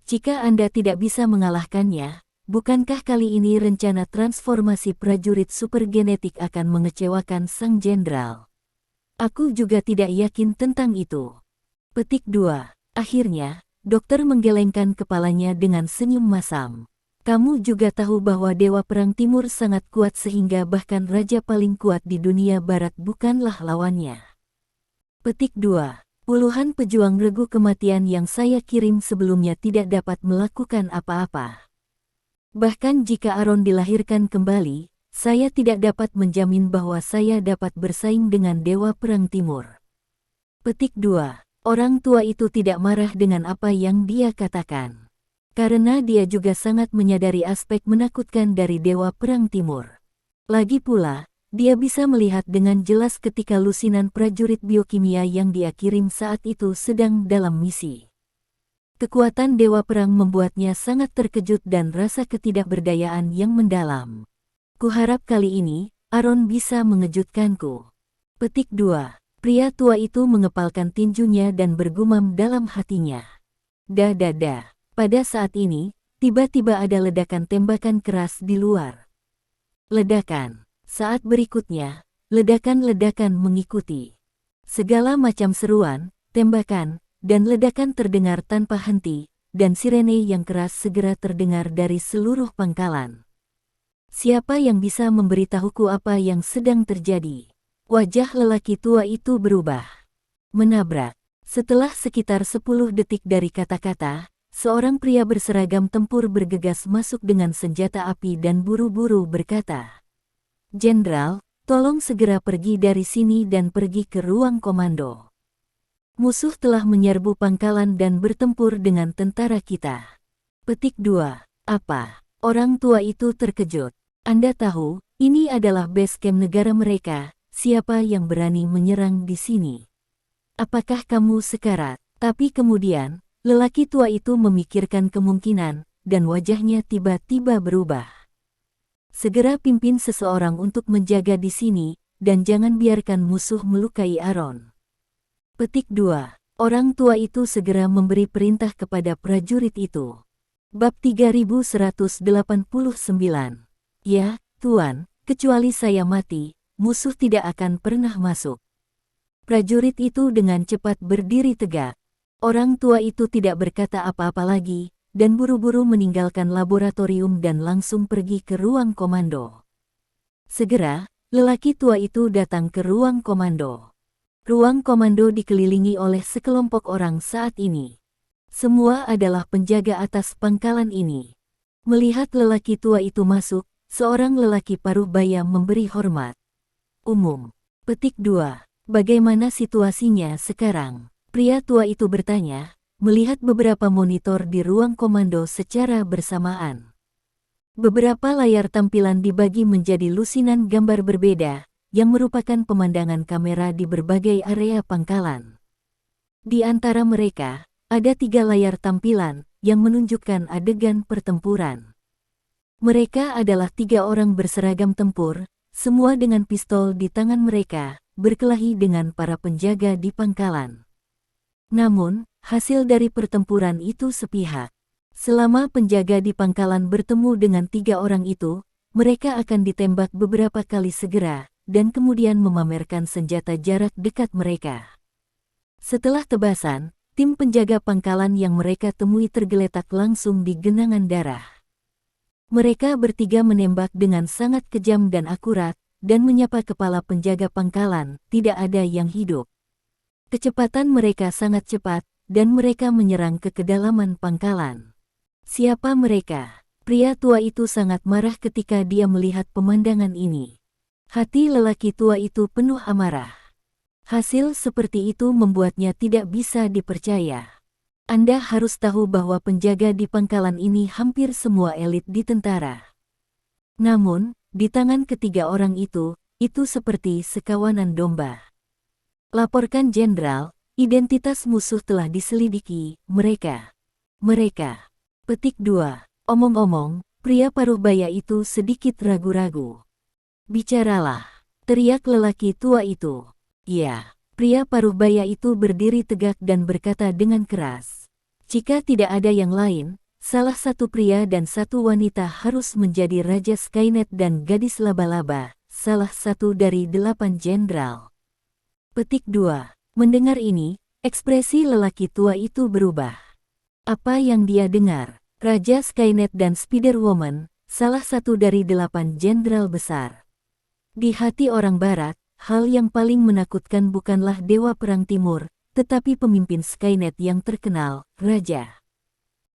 Jika Anda tidak bisa mengalahkannya, bukankah kali ini rencana transformasi prajurit supergenetik akan mengecewakan sang jenderal? Aku juga tidak yakin tentang itu. Petik 2. Akhirnya, dokter menggelengkan kepalanya dengan senyum masam. Kamu juga tahu bahwa Dewa Perang Timur sangat kuat sehingga bahkan raja paling kuat di dunia barat bukanlah lawannya. Petik 2. Puluhan pejuang regu kematian yang saya kirim sebelumnya tidak dapat melakukan apa-apa. Bahkan jika Aron dilahirkan kembali, saya tidak dapat menjamin bahwa saya dapat bersaing dengan Dewa Perang Timur. Petik 2. Orang tua itu tidak marah dengan apa yang dia katakan. Karena dia juga sangat menyadari aspek menakutkan dari Dewa Perang Timur. Lagi pula, dia bisa melihat dengan jelas ketika lusinan prajurit biokimia yang dia kirim saat itu sedang dalam misi. Kekuatan Dewa Perang membuatnya sangat terkejut dan rasa ketidakberdayaan yang mendalam. Kuharap kali ini, Aron bisa mengejutkanku. Petik 2. Pria tua itu mengepalkan tinjunya dan bergumam dalam hatinya. Dah. Pada saat ini, tiba-tiba ada ledakan tembakan keras di luar. Ledakan. Saat berikutnya, ledakan-ledakan mengikuti. Segala macam seruan, tembakan, dan ledakan terdengar tanpa henti, dan sirene yang keras segera terdengar dari seluruh pangkalan. Siapa yang bisa memberitahuku apa yang sedang terjadi? Wajah lelaki tua itu berubah. Menabrak. Setelah sekitar 10 detik dari kata-kata, seorang pria berseragam tempur bergegas masuk dengan senjata api dan buru-buru berkata, "Jenderal, tolong segera pergi dari sini dan pergi ke ruang komando. Musuh telah menyerbu pangkalan dan bertempur dengan tentara kita." Petik 2. Apa? Orang tua itu terkejut. Anda tahu, ini adalah base camp negara mereka, siapa yang berani menyerang di sini? Apakah kamu sekarat? Tapi kemudian, lelaki tua itu memikirkan kemungkinan, dan wajahnya tiba-tiba berubah. Segera pimpin seseorang untuk menjaga di sini, dan jangan biarkan musuh melukai Aron. Petik 2. Orang tua itu segera memberi perintah kepada prajurit itu. Bab 3189. Ya, Tuan, kecuali saya mati, musuh tidak akan pernah masuk. Prajurit itu dengan cepat berdiri tegak. Orang tua itu tidak berkata apa-apa lagi, dan buru-buru meninggalkan laboratorium dan langsung pergi ke ruang komando. Segera, lelaki tua itu datang ke ruang komando. Ruang komando dikelilingi oleh sekelompok orang saat ini. Semua adalah penjaga atas pangkalan ini. Melihat lelaki tua itu masuk, seorang lelaki paruh baya memberi hormat. Umum. Petik 2. Bagaimana situasinya sekarang? Pria tua itu bertanya, melihat beberapa monitor di ruang komando secara bersamaan. Beberapa layar tampilan dibagi menjadi lusinan gambar berbeda, yang merupakan pemandangan kamera di berbagai area pangkalan. Di antara mereka, ada 3 layar tampilan, yang menunjukkan adegan pertempuran. Mereka adalah 3 orang berseragam tempur, semua dengan pistol di tangan mereka, berkelahi dengan para penjaga di pangkalan. Namun, hasil dari pertempuran itu sepihak. Selama penjaga di pangkalan bertemu dengan 3 orang itu, mereka akan ditembak beberapa kali segera, dan kemudian memamerkan senjata jarak dekat mereka. Setelah tebasan, tim penjaga pangkalan yang mereka temui tergeletak langsung di genangan darah. Mereka bertiga menembak dengan sangat kejam dan akurat, dan menyapa kepala penjaga pangkalan, tidak ada yang hidup. Kecepatan mereka sangat cepat, dan mereka menyerang ke kedalaman pangkalan. Siapa mereka? Pria tua itu sangat marah ketika dia melihat pemandangan ini. Hati lelaki tua itu penuh amarah. Hasil seperti itu membuatnya tidak bisa dipercaya. Anda harus tahu bahwa penjaga di pangkalan ini hampir semua elit di tentara. Namun, di tangan ketiga orang itu seperti sekawanan domba. Laporkan Jenderal, identitas musuh telah diselidiki, mereka. Petik 2. Omong-omong, pria paruh baya itu sedikit ragu-ragu. Bicaralah, teriak lelaki tua itu. Ya, pria paruh baya itu berdiri tegak dan berkata dengan keras. Jika tidak ada yang lain, salah satu pria dan satu wanita harus menjadi Raja Skynet dan Gadis Laba-Laba, salah satu dari 8 jenderal. Petik 2. Mendengar ini, ekspresi lelaki tua itu berubah. Apa yang dia dengar? Raja Skynet dan Spider-Woman, salah satu dari 8 jenderal besar. Di hati orang Barat, hal yang paling menakutkan bukanlah Dewa Perang Timur, tetapi pemimpin Skynet yang terkenal, Raja.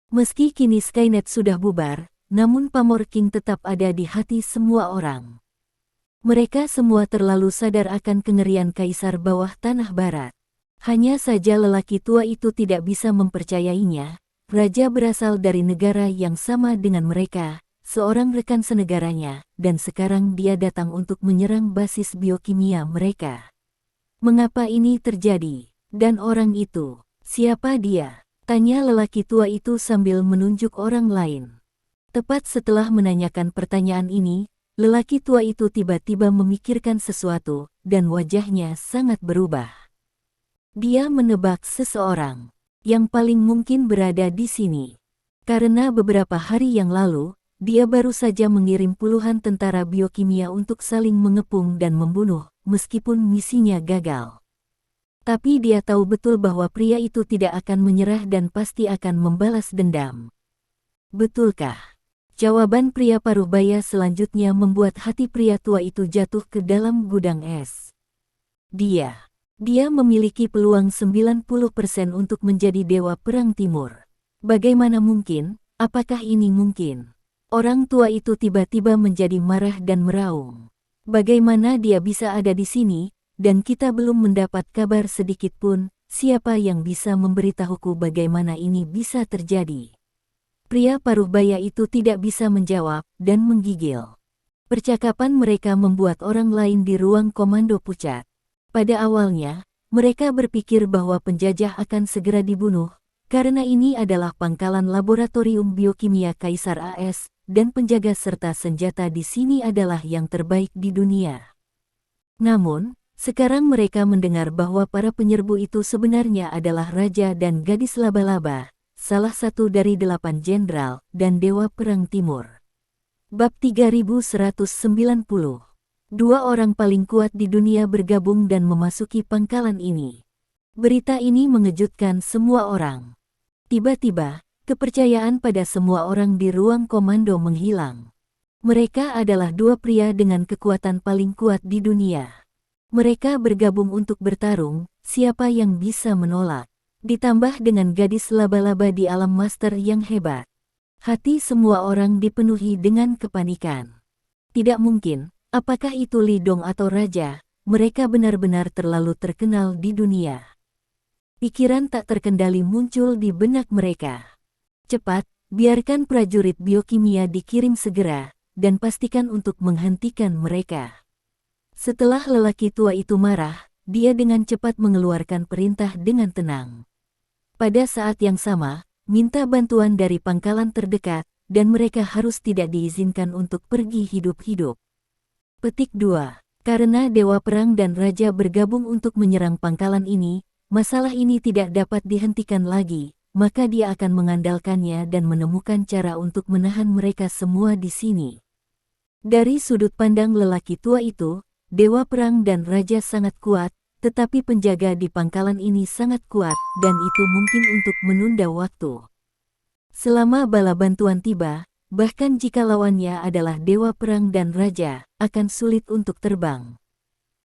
Meski kini Skynet sudah bubar, namun pamor King tetap ada di hati semua orang. Mereka semua terlalu sadar akan kengerian Kaisar bawah tanah Barat. Hanya saja lelaki tua itu tidak bisa mempercayainya. Raja berasal dari negara yang sama dengan mereka, seorang rekan senegaranya, dan sekarang dia datang untuk menyerang basis biokimia mereka. Mengapa ini terjadi? Dan orang itu, siapa dia? Tanya lelaki tua itu sambil menunjuk orang lain. Tepat setelah menanyakan pertanyaan ini, lelaki tua itu tiba-tiba memikirkan sesuatu, dan wajahnya sangat berubah. Dia menebak seseorang yang paling mungkin berada di sini. Karena beberapa hari yang lalu, dia baru saja mengirim puluhan tentara biokimia untuk saling mengepung dan membunuh, meskipun misinya gagal. Tapi dia tahu betul bahwa pria itu tidak akan menyerah dan pasti akan membalas dendam. Betulkah? Jawaban pria paruh baya selanjutnya membuat hati pria tua itu jatuh ke dalam gudang es. Dia memiliki peluang 90% untuk menjadi Dewa Perang Timur. Bagaimana mungkin? Apakah ini mungkin? Orang tua itu tiba-tiba menjadi marah dan meraung. Bagaimana dia bisa ada di sini, dan kita belum mendapat kabar sedikit pun, siapa yang bisa memberitahuku bagaimana ini bisa terjadi? Pria paruh baya itu tidak bisa menjawab, dan menggigil. Percakapan mereka membuat orang lain di ruang komando pucat. Pada awalnya, mereka berpikir bahwa penjajah akan segera dibunuh, karena ini adalah pangkalan laboratorium biokimia Kaisar AS, dan penjaga serta senjata di sini adalah yang terbaik di dunia. Namun, sekarang mereka mendengar bahwa para penyerbu itu sebenarnya adalah Raja dan Gadis Laba-Laba, salah satu dari 8 jenderal dan Dewa Perang Timur. Bab 3190. Dua orang paling kuat di dunia bergabung dan memasuki pangkalan ini. Berita ini mengejutkan semua orang. Tiba-tiba, kepercayaan pada semua orang di ruang komando menghilang. Mereka adalah dua pria dengan kekuatan paling kuat di dunia. Mereka bergabung untuk bertarung, siapa yang bisa menolak? Ditambah dengan gadis laba-laba di alam master yang hebat. Hati semua orang dipenuhi dengan kepanikan. Tidak mungkin. Apakah itu Li Dong atau Raja? Mereka benar-benar terlalu terkenal di dunia. Pikiran tak terkendali muncul di benak mereka. Cepat, biarkan prajurit biokimia dikirim segera, dan pastikan untuk menghentikan mereka. Setelah lelaki tua itu marah, dia dengan cepat mengeluarkan perintah dengan tenang. Pada saat yang sama, minta bantuan dari pangkalan terdekat, dan mereka harus tidak diizinkan untuk pergi hidup-hidup. Petik 2. Karena Dewa Perang dan Raja bergabung untuk menyerang pangkalan ini, masalah ini tidak dapat dihentikan lagi, maka dia akan mengandalkannya dan menemukan cara untuk menahan mereka semua di sini. Dari sudut pandang lelaki tua itu, Dewa Perang dan Raja sangat kuat, tetapi penjaga di pangkalan ini sangat kuat, dan itu mungkin untuk menunda waktu. Selama bala bantuan tiba, bahkan jika lawannya adalah Dewa Perang dan Raja, akan sulit untuk terbang.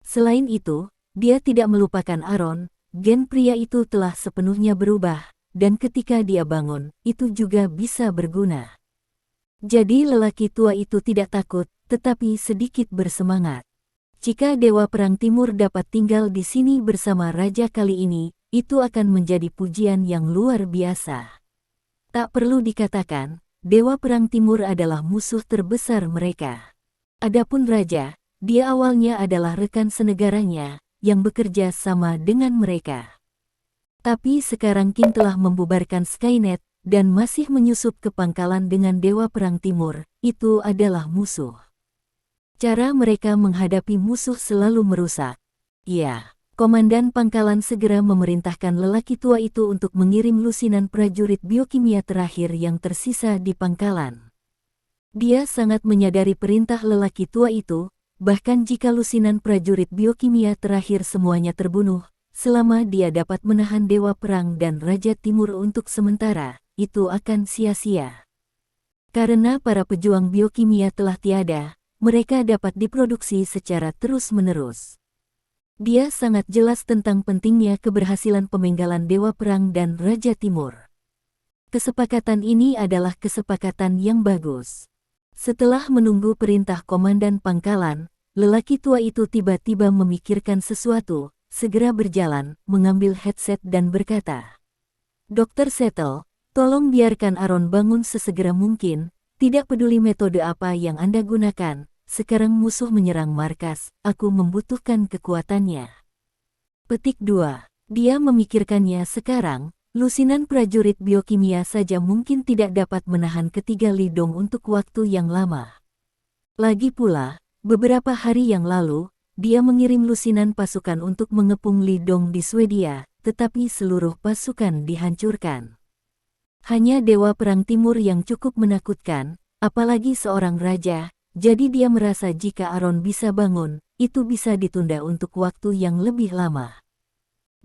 Selain itu, dia tidak melupakan Aaron, gen pria itu telah sepenuhnya berubah, dan ketika dia bangun, itu juga bisa berguna. Jadi lelaki tua itu tidak takut, tetapi sedikit bersemangat. Jika Dewa Perang Timur dapat tinggal di sini bersama Raja kali ini, itu akan menjadi pujian yang luar biasa. Tak perlu dikatakan, Dewa Perang Timur adalah musuh terbesar mereka. Adapun Raja, dia awalnya adalah rekan senegaranya, yang bekerja sama dengan mereka. Tapi sekarang King telah membubarkan Skynet dan masih menyusup ke pangkalan dengan Dewa Perang Timur. Itu adalah musuh. Cara mereka menghadapi musuh selalu merusak. Ya, komandan pangkalan segera memerintahkan lelaki tua itu untuk mengirim lusinan prajurit biokimia terakhir yang tersisa di pangkalan. Dia sangat menyadari perintah lelaki tua itu, bahkan jika lusinan prajurit biokimia terakhir semuanya terbunuh, selama dia dapat menahan Dewa Perang dan Raja Timur untuk sementara, itu akan sia-sia. Karena para pejuang biokimia telah tiada, mereka dapat diproduksi secara terus-menerus. Dia sangat jelas tentang pentingnya keberhasilan pemenggalan Dewa Perang dan Raja Timur. Kesepakatan ini adalah kesepakatan yang bagus. Setelah menunggu perintah komandan pangkalan, lelaki tua itu tiba-tiba memikirkan sesuatu, segera berjalan, mengambil headset dan berkata, "Dr. Settle, tolong biarkan Aaron bangun sesegera mungkin, tidak peduli metode apa yang Anda gunakan, sekarang musuh menyerang markas, aku membutuhkan kekuatannya." Petik 2. Dia memikirkannya sekarang. Lusinan prajurit biokimia saja mungkin tidak dapat menahan ketiga Li Dong untuk waktu yang lama. Lagi pula, beberapa hari yang lalu, dia mengirim lusinan pasukan untuk mengepung Li Dong di Swedia, tetapi seluruh pasukan dihancurkan. Hanya Dewa Perang Timur yang cukup menakutkan, apalagi seorang raja, jadi dia merasa jika Aaron bisa bangun, itu bisa ditunda untuk waktu yang lebih lama.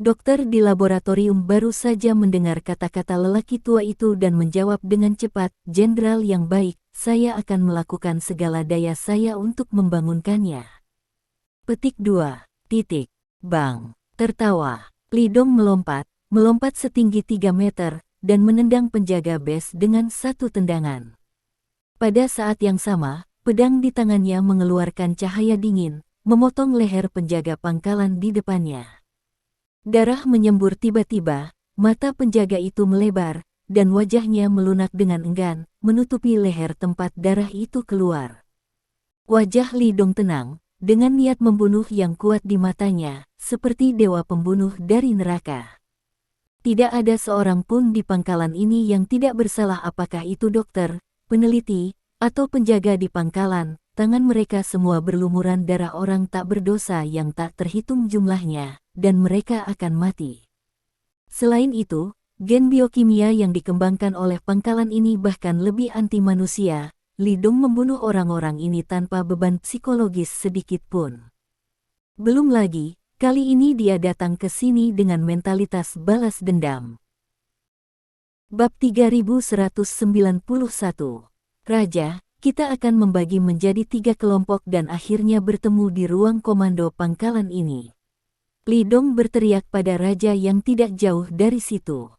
Dokter di laboratorium baru saja mendengar kata-kata lelaki tua itu dan menjawab dengan cepat, "Jenderal yang baik, saya akan melakukan segala daya saya untuk membangunkannya." Petik 2. Bang. Tertawa. Li Dong melompat setinggi 3 meter, dan menendang penjaga base dengan satu tendangan. Pada saat yang sama, pedang di tangannya mengeluarkan cahaya dingin, memotong leher penjaga pangkalan di depannya. Darah menyembur tiba-tiba, mata penjaga itu melebar, dan wajahnya melunak dengan enggan, menutupi leher tempat darah itu keluar. Wajah Li Dong tenang, dengan niat membunuh yang kuat di matanya, seperti dewa pembunuh dari neraka. Tidak ada seorang pun di pangkalan ini yang tidak bersalah, apakah itu dokter, peneliti, atau penjaga di pangkalan. Tangan mereka semua berlumuran darah orang tak berdosa yang tak terhitung jumlahnya, dan mereka akan mati. Selain itu, gen biokimia yang dikembangkan oleh pangkalan ini bahkan lebih anti manusia. Li Dong membunuh orang-orang ini tanpa beban psikologis sedikit pun. Belum lagi, kali ini dia datang ke sini dengan mentalitas balas dendam. Bab 3191. Raja, kita akan membagi menjadi 3 kelompok dan akhirnya bertemu di ruang komando pangkalan ini. Li Dong berteriak pada raja yang tidak jauh dari situ.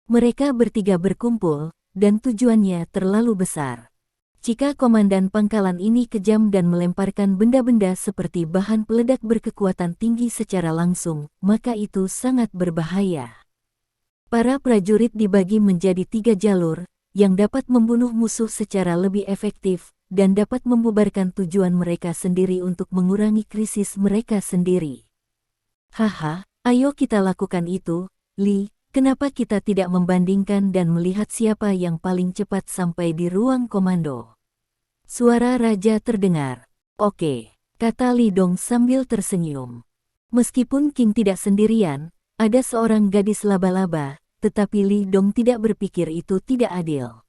Mereka bertiga berkumpul, dan tujuannya terlalu besar. Jika komandan pangkalan ini kejam dan melemparkan benda-benda seperti bahan peledak berkekuatan tinggi secara langsung, maka itu sangat berbahaya. Para prajurit dibagi menjadi 3 jalur, yang dapat membunuh musuh secara lebih efektif, dan dapat membubarkan tujuan mereka sendiri untuk mengurangi krisis mereka sendiri. Haha, ayo kita lakukan itu, Li, kenapa kita tidak membandingkan dan melihat siapa yang paling cepat sampai di ruang komando? Suara raja terdengar. Oke, kata Li Dong sambil tersenyum. Meskipun King tidak sendirian, ada seorang gadis laba-laba, tetapi Li Dong tidak berpikir itu tidak adil.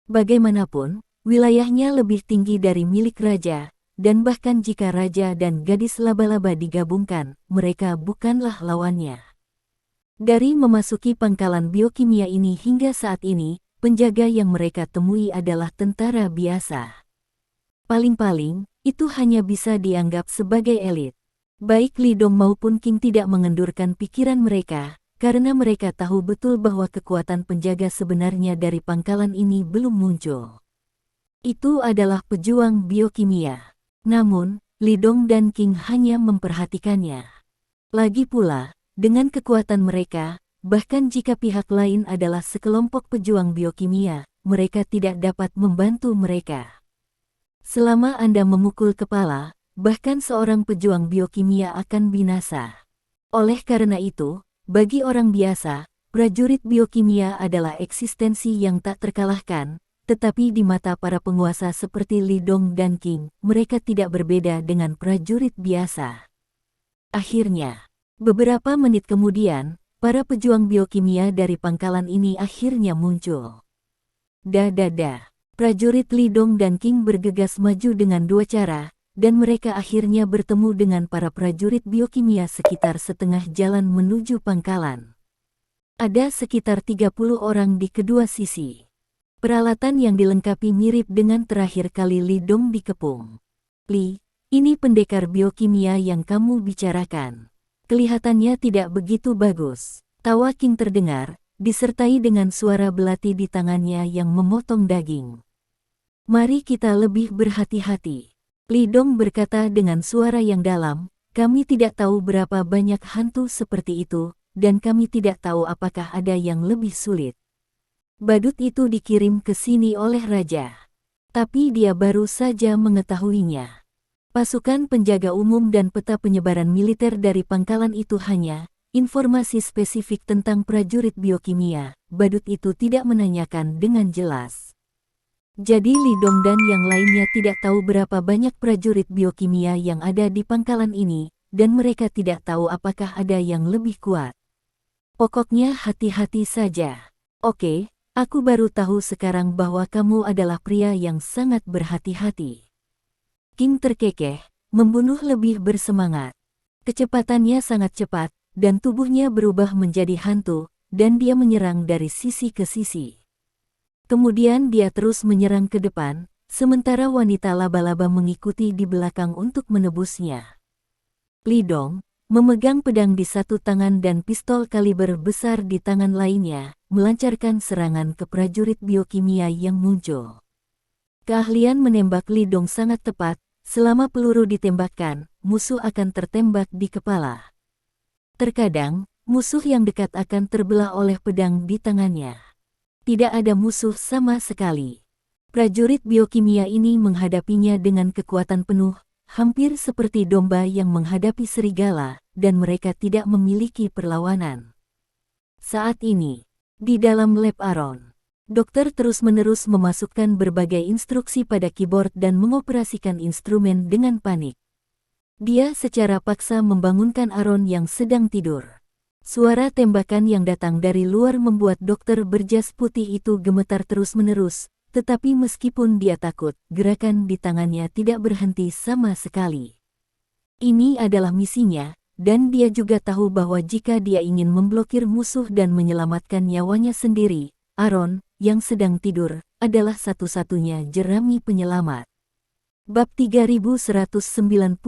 Bagaimanapun, wilayahnya lebih tinggi dari milik raja, dan bahkan jika raja dan gadis laba-laba digabungkan, mereka bukanlah lawannya. Dari memasuki pangkalan biokimia ini hingga saat ini, penjaga yang mereka temui adalah tentara biasa. Paling-paling, itu hanya bisa dianggap sebagai elit. Baik Li Dong maupun King tidak mengendurkan pikiran mereka, karena mereka tahu betul bahwa kekuatan penjaga sebenarnya dari pangkalan ini belum muncul. Itu adalah pejuang biokimia. Namun, Li Dong dan King hanya memperhatikannya. Lagi pula, dengan kekuatan mereka, bahkan jika pihak lain adalah sekelompok pejuang biokimia, mereka tidak dapat membantu mereka. Selama Anda memukul kepala, bahkan seorang pejuang biokimia akan binasa. Oleh karena itu, bagi orang biasa, prajurit biokimia adalah eksistensi yang tak terkalahkan, tetapi di mata para penguasa seperti Li Dong dan Qing, mereka tidak berbeda dengan prajurit biasa. Akhirnya, beberapa menit kemudian, para pejuang biokimia dari pangkalan ini akhirnya muncul. Prajurit Li Dong dan Qing bergegas maju dengan dua cara, dan mereka akhirnya bertemu dengan para prajurit biokimia sekitar setengah jalan menuju pangkalan. Ada sekitar 30 orang di kedua sisi. Peralatan yang dilengkapi mirip dengan terakhir kali Li Dong dikepung. Li, ini pendekar biokimia yang kamu bicarakan. Kelihatannya tidak begitu bagus. Tawa Qing terdengar, disertai dengan suara belati di tangannya yang memotong daging. Mari kita lebih berhati-hati. Li Dong berkata dengan suara yang dalam, kami tidak tahu berapa banyak hantu seperti itu, dan kami tidak tahu apakah ada yang lebih sulit. Badut itu dikirim ke sini oleh raja. Tapi dia baru saja mengetahuinya. Pasukan penjaga umum dan peta penyebaran militer dari pangkalan itu hanya informasi spesifik tentang prajurit biokimia. Badut itu tidak menanyakan dengan jelas. Jadi Li Dong dan yang lainnya tidak tahu berapa banyak prajurit biokimia yang ada di pangkalan ini, dan mereka tidak tahu apakah ada yang lebih kuat. Pokoknya hati-hati saja. Oke, aku baru tahu sekarang bahwa kamu adalah pria yang sangat berhati-hati. Qing terkekeh, membunuh lebih bersemangat. Kecepatannya sangat cepat, dan tubuhnya berubah menjadi hantu, dan dia menyerang dari sisi ke sisi. Kemudian dia terus menyerang ke depan, sementara wanita laba-laba mengikuti di belakang untuk menebusnya. Li Dong, memegang pedang di satu tangan dan pistol kaliber besar di tangan lainnya, melancarkan serangan ke prajurit biokimia yang muncul. Keahlian menembak Li Dong sangat tepat, selama peluru ditembakkan, musuh akan tertembak di kepala. Terkadang, musuh yang dekat akan terbelah oleh pedang di tangannya. Tidak ada musuh sama sekali. Prajurit biokimia ini menghadapinya dengan kekuatan penuh, hampir seperti domba yang menghadapi serigala, dan mereka tidak memiliki perlawanan. Saat ini, di dalam lab Aaron, dokter terus-menerus memasukkan berbagai instruksi pada keyboard dan mengoperasikan instrumen dengan panik. Dia secara paksa membangunkan Aaron yang sedang tidur. Suara tembakan yang datang dari luar membuat dokter berjas putih itu gemetar terus-menerus, tetapi meskipun dia takut, gerakan di tangannya tidak berhenti sama sekali. Ini adalah misinya, dan dia juga tahu bahwa jika dia ingin memblokir musuh dan menyelamatkan nyawanya sendiri, Aaron, yang sedang tidur, adalah satu-satunya jerami penyelamat. Bab 3192.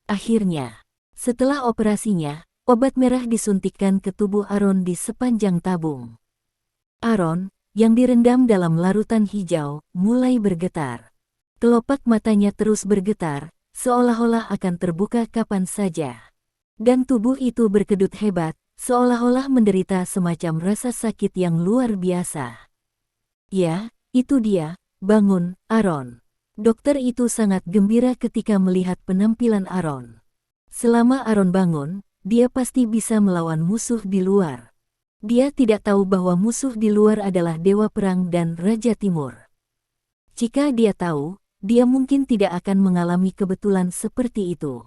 Akhirnya, setelah operasinya, obat merah disuntikkan ke tubuh Aaron di sepanjang tabung. Aaron, yang direndam dalam larutan hijau, mulai bergetar. Kelopak matanya terus bergetar, seolah-olah akan terbuka kapan saja. Dan tubuh itu berkedut hebat, seolah-olah menderita semacam rasa sakit yang luar biasa. Ya, itu dia, bangun, Aaron. Dokter itu sangat gembira ketika melihat penampilan Aaron. Selama Aaron bangun, dia pasti bisa melawan musuh di luar. Dia tidak tahu bahwa musuh di luar adalah Dewa Perang dan Raja Timur. Jika dia tahu, dia mungkin tidak akan mengalami kebetulan seperti itu.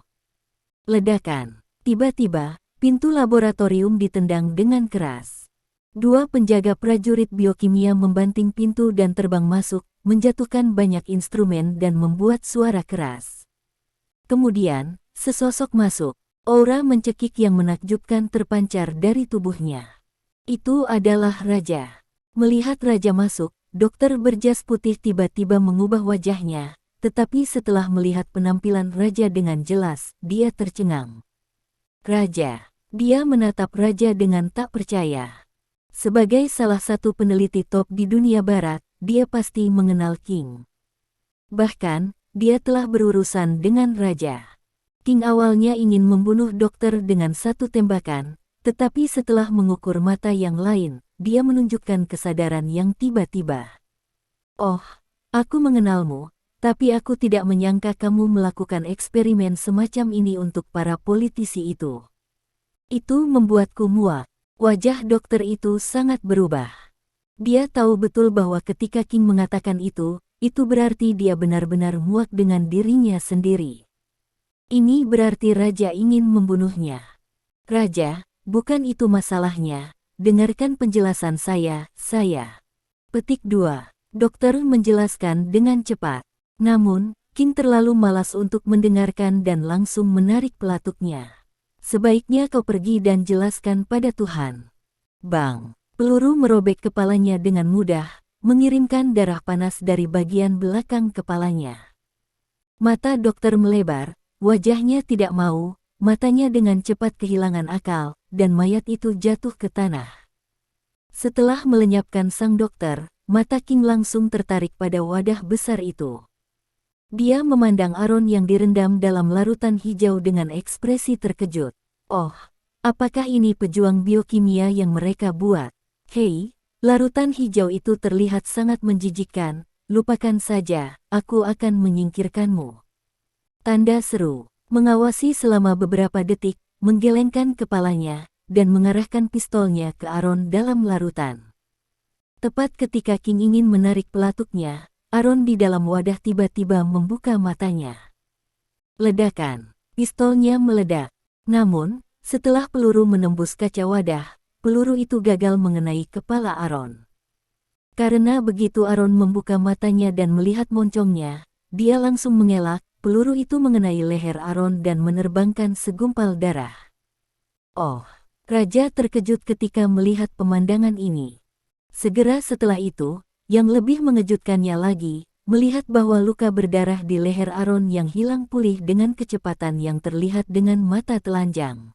Ledakan. Tiba-tiba, pintu laboratorium ditendang dengan keras. Dua penjaga prajurit biokimia membanting pintu dan terbang masuk, menjatuhkan banyak instrumen dan membuat suara keras. Kemudian, sesosok masuk. Aura mencekik yang menakjubkan terpancar dari tubuhnya. Itu adalah raja. Melihat raja masuk, dokter berjas putih tiba-tiba mengubah wajahnya, tetapi setelah melihat penampilan raja dengan jelas, dia tercengang. Raja. Dia menatap raja dengan tak percaya. Sebagai salah satu peneliti top di dunia barat, dia pasti mengenal Qing. Bahkan, dia telah berurusan dengan raja. Qing awalnya ingin membunuh dokter dengan satu tembakan, tetapi setelah mengukur mata yang lain, dia menunjukkan kesadaran yang tiba-tiba. Oh, aku mengenalmu, Tapi aku tidak menyangka kamu melakukan eksperimen semacam ini untuk para politisi itu. Itu membuatku muak. Wajah dokter itu sangat berubah. Dia tahu betul bahwa ketika King mengatakan itu berarti dia benar-benar muak dengan dirinya sendiri. Ini berarti raja ingin membunuhnya. Raja, bukan itu masalahnya. Dengarkan penjelasan saya. Petik 2. Dokter menjelaskan dengan cepat. Namun, King terlalu malas untuk mendengarkan dan langsung menarik pelatuknya. Sebaiknya kau pergi dan jelaskan pada Tuhan. Bang! Peluru merobek kepalanya dengan mudah, mengirimkan darah panas dari bagian belakang kepalanya. Mata dokter melebar, wajahnya tidak mau, matanya dengan cepat kehilangan akal, dan mayat itu jatuh ke tanah. Setelah melenyapkan sang dokter, mata King langsung tertarik pada wadah besar itu. Dia memandang Aaron yang direndam dalam larutan hijau dengan ekspresi terkejut. Oh, apakah ini pejuang biokimia yang mereka buat? Hei, larutan hijau itu terlihat sangat menjijikkan, lupakan saja, aku akan menyingkirkanmu. Tanda seru, mengawasi selama beberapa detik, menggelengkan kepalanya, dan mengarahkan pistolnya ke Aaron dalam larutan. Tepat ketika King ingin menarik pelatuknya, Aaron di dalam wadah tiba-tiba membuka matanya. Ledakan, pistolnya meledak. Namun, setelah peluru menembus kaca wadah, peluru itu gagal mengenai kepala Aaron. Karena begitu Aaron membuka matanya dan melihat moncongnya, dia langsung mengelak, peluru itu mengenai leher Aaron dan menerbangkan segumpal darah. Oh, raja terkejut ketika melihat pemandangan ini. Segera setelah itu, yang lebih mengejutkannya lagi, melihat bahwa luka berdarah di leher Aaron yang hilang pulih dengan kecepatan yang terlihat dengan mata telanjang.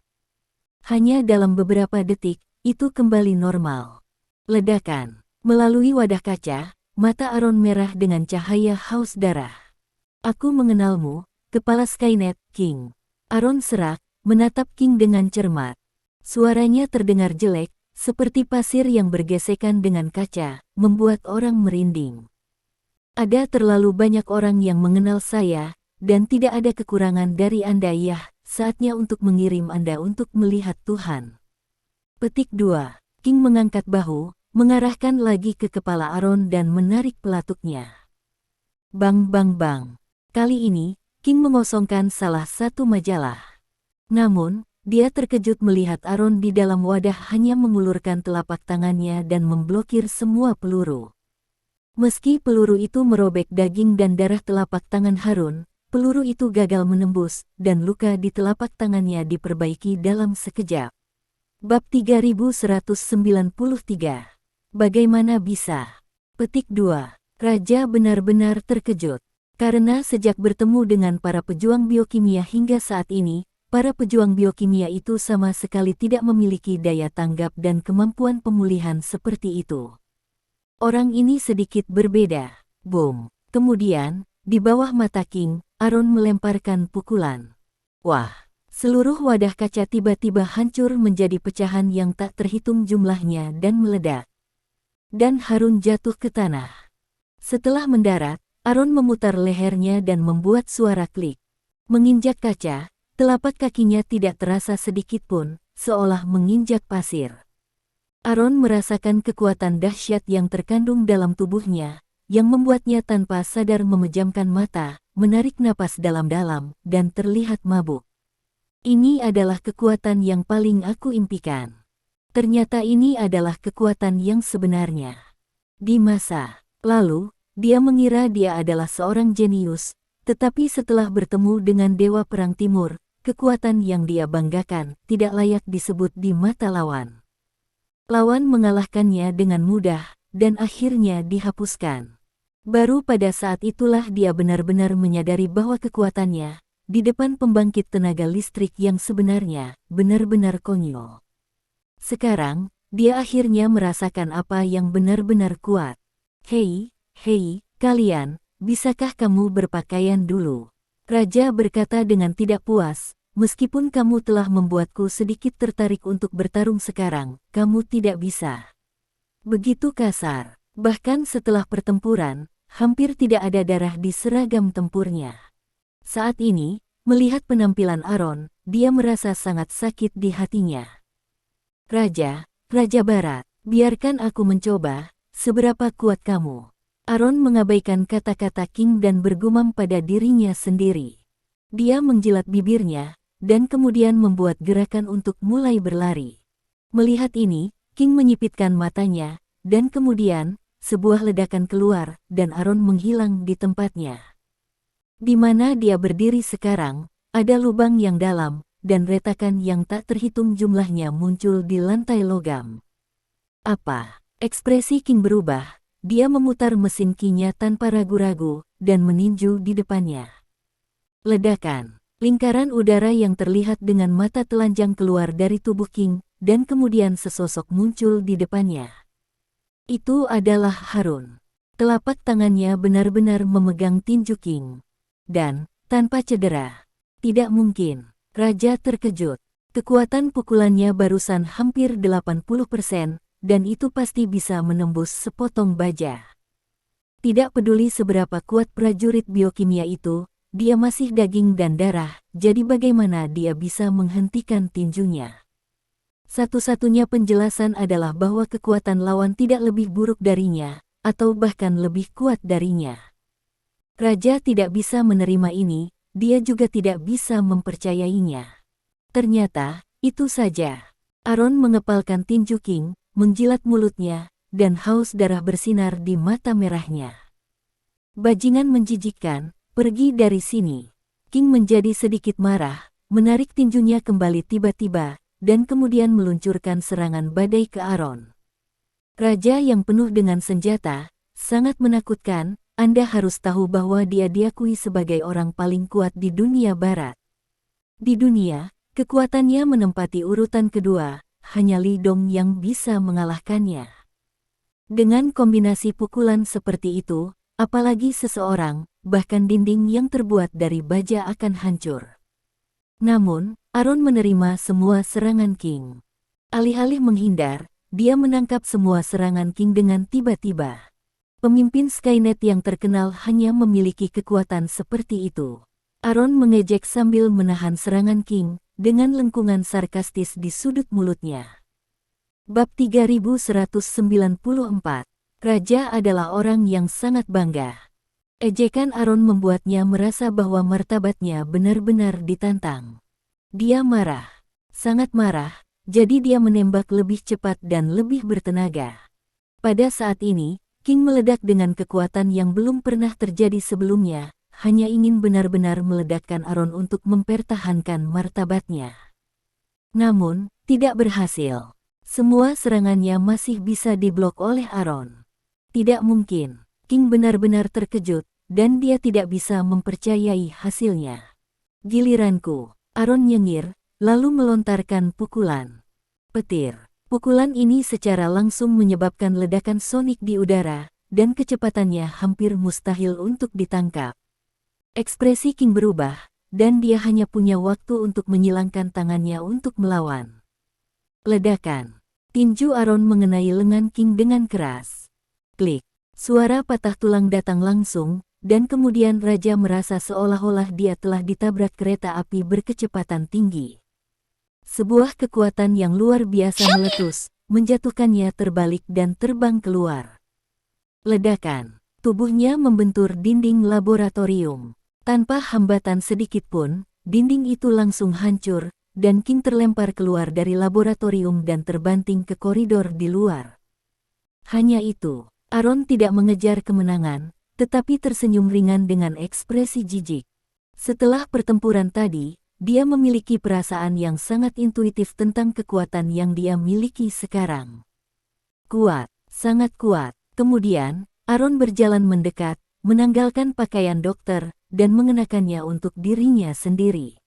Hanya dalam beberapa detik, itu kembali normal. Ledakan. Melalui wadah kaca, mata Aaron merah dengan cahaya haus darah. Aku mengenalmu, kepala Skynet, King. Aaron serak, menatap King dengan cermat. Suaranya terdengar jelek, seperti pasir yang bergesekan dengan kaca, membuat orang merinding. Ada terlalu banyak orang yang mengenal saya, dan tidak ada kekurangan dari Anda ya, saatnya untuk mengirim Anda untuk melihat Tuhan. Petik 2. King mengangkat bahu, mengarahkan lagi ke kepala Aaron dan menarik pelatuknya. Bang bang bang. Kali ini, King mengosongkan salah satu majalah. Namun, dia terkejut melihat Aaron di dalam wadah hanya mengulurkan telapak tangannya dan memblokir semua peluru. Meski peluru itu merobek daging dan darah telapak tangan Harun, peluru itu gagal menembus, dan luka di telapak tangannya diperbaiki dalam sekejap. Bab 3193. Bagaimana bisa? Petik 2. Raja benar-benar terkejut. Karena sejak bertemu dengan para pejuang biokimia hingga saat ini, para pejuang biokimia itu sama sekali tidak memiliki daya tanggap dan kemampuan pemulihan seperti itu. Orang ini sedikit berbeda. Boom. Kemudian, di bawah mata King, Aaron melemparkan pukulan. Wah! Seluruh wadah kaca tiba-tiba hancur menjadi pecahan yang tak terhitung jumlahnya dan meledak. Dan Harun jatuh ke tanah. Setelah mendarat, Aaron memutar lehernya dan membuat suara klik. Menginjak kaca, telapak kakinya tidak terasa sedikit pun, seolah menginjak pasir. Aaron merasakan kekuatan dahsyat yang terkandung dalam tubuhnya, yang membuatnya tanpa sadar memejamkan mata, menarik napas dalam-dalam, dan terlihat mabuk. Ini adalah kekuatan yang paling aku impikan. Ternyata ini adalah kekuatan yang sebenarnya. Di masa lalu, dia mengira dia adalah seorang jenius, tetapi setelah bertemu dengan Dewa Perang Timur, kekuatan yang dia banggakan tidak layak disebut di mata lawan. Lawan mengalahkannya dengan mudah, dan akhirnya dihapuskan. Baru pada saat itulah dia benar-benar menyadari bahwa kekuatannya, di depan pembangkit tenaga listrik yang sebenarnya, benar-benar konyol. Sekarang, dia akhirnya merasakan apa yang benar-benar kuat. Hei, kalian, bisakah kamu berpakaian dulu? Raja berkata dengan tidak puas, meskipun kamu telah membuatku sedikit tertarik untuk bertarung sekarang, kamu tidak bisa. Begitu kasar. Bahkan setelah pertempuran, hampir tidak ada darah di seragam tempurnya. Saat ini, melihat penampilan Aron, dia merasa sangat sakit di hatinya. Raja Barat, biarkan aku mencoba, seberapa kuat kamu. Aron mengabaikan kata-kata King dan bergumam pada dirinya sendiri. Dia menjilat bibirnya, dan kemudian membuat gerakan untuk mulai berlari. Melihat ini, King menyipitkan matanya, dan kemudian, sebuah ledakan keluar, dan Aron menghilang di tempatnya. Di mana dia berdiri sekarang, ada lubang yang dalam, dan retakan yang tak terhitung jumlahnya muncul di lantai logam. Apa? Ekspresi King berubah, dia memutar mesin King-nya tanpa ragu-ragu, dan meninju di depannya. Ledakan. Lingkaran udara yang terlihat dengan mata telanjang keluar dari tubuh King, dan kemudian sesosok muncul di depannya. Itu adalah Harun. Telapak tangannya benar-benar memegang tinju King. Dan, tanpa cedera. Tidak mungkin. Raja terkejut. Kekuatan pukulannya barusan hampir 80%, dan itu pasti bisa menembus sepotong baja. Tidak peduli seberapa kuat prajurit biokimia itu, dia masih daging dan darah, jadi bagaimana dia bisa menghentikan tinjunya? Satu-satunya penjelasan adalah bahwa kekuatan lawan tidak lebih buruk darinya, atau bahkan lebih kuat darinya. Raja tidak bisa menerima ini, dia juga tidak bisa mempercayainya. Ternyata, itu saja. Aron mengepalkan tinju King, menjilat mulutnya, dan haus darah bersinar di mata merahnya. Bajingan menjijikkan, pergi dari sini. King menjadi sedikit marah, menarik tinjunya kembali tiba-tiba, dan kemudian meluncurkan serangan badai ke Aron. Raja yang penuh dengan senjata, sangat menakutkan. Anda harus tahu bahwa dia diakui sebagai orang paling kuat di dunia barat. Di dunia, kekuatannya menempati urutan kedua, hanya Li Dong yang bisa mengalahkannya. Dengan kombinasi pukulan seperti itu, apalagi seseorang, bahkan dinding yang terbuat dari baja akan hancur. Namun, Aron menerima semua serangan King. Alih-alih menghindar, dia menangkap semua serangan King dengan tiba-tiba. Pemimpin Skynet yang terkenal hanya memiliki kekuatan seperti itu. Aron mengejek sambil menahan serangan King, dengan lengkungan sarkastis di sudut mulutnya. Bab 3194. Raja adalah orang yang sangat bangga. Ejekan Aron membuatnya merasa bahwa martabatnya benar-benar ditantang. Dia marah. Sangat marah, jadi dia menembak lebih cepat dan lebih bertenaga. Pada saat ini, King meledak dengan kekuatan yang belum pernah terjadi sebelumnya, hanya ingin benar-benar meledakkan Aron untuk mempertahankan martabatnya. Namun, tidak berhasil. Semua serangannya masih bisa diblok oleh Aron. Tidak mungkin. King benar-benar terkejut, dan dia tidak bisa mempercayai hasilnya. Giliranku, Aron nyengir, lalu melontarkan pukulan. Petir. Pukulan ini secara langsung menyebabkan ledakan sonik di udara, dan kecepatannya hampir mustahil untuk ditangkap. Ekspresi King berubah, dan dia hanya punya waktu untuk menyilangkan tangannya untuk melawan. Ledakan. Tinju Aron mengenai lengan King dengan keras. Klik. Suara patah tulang datang langsung, dan kemudian Raja merasa seolah-olah dia telah ditabrak kereta api berkecepatan tinggi. Sebuah kekuatan yang luar biasa meletus, menjatuhkannya terbalik dan terbang keluar. Ledakan. Tubuhnya membentur dinding laboratorium. Tanpa hambatan sedikit pun, dinding itu langsung hancur, dan King terlempar keluar dari laboratorium dan terbanting ke koridor di luar. Hanya itu, Aron tidak mengejar kemenangan, tetapi tersenyum ringan dengan ekspresi jijik. Setelah pertempuran tadi, dia memiliki perasaan yang sangat intuitif tentang kekuatan yang dia miliki sekarang. Kuat, sangat kuat. Kemudian, Aron berjalan mendekat, menanggalkan pakaian dokter, dan mengenakannya untuk dirinya sendiri.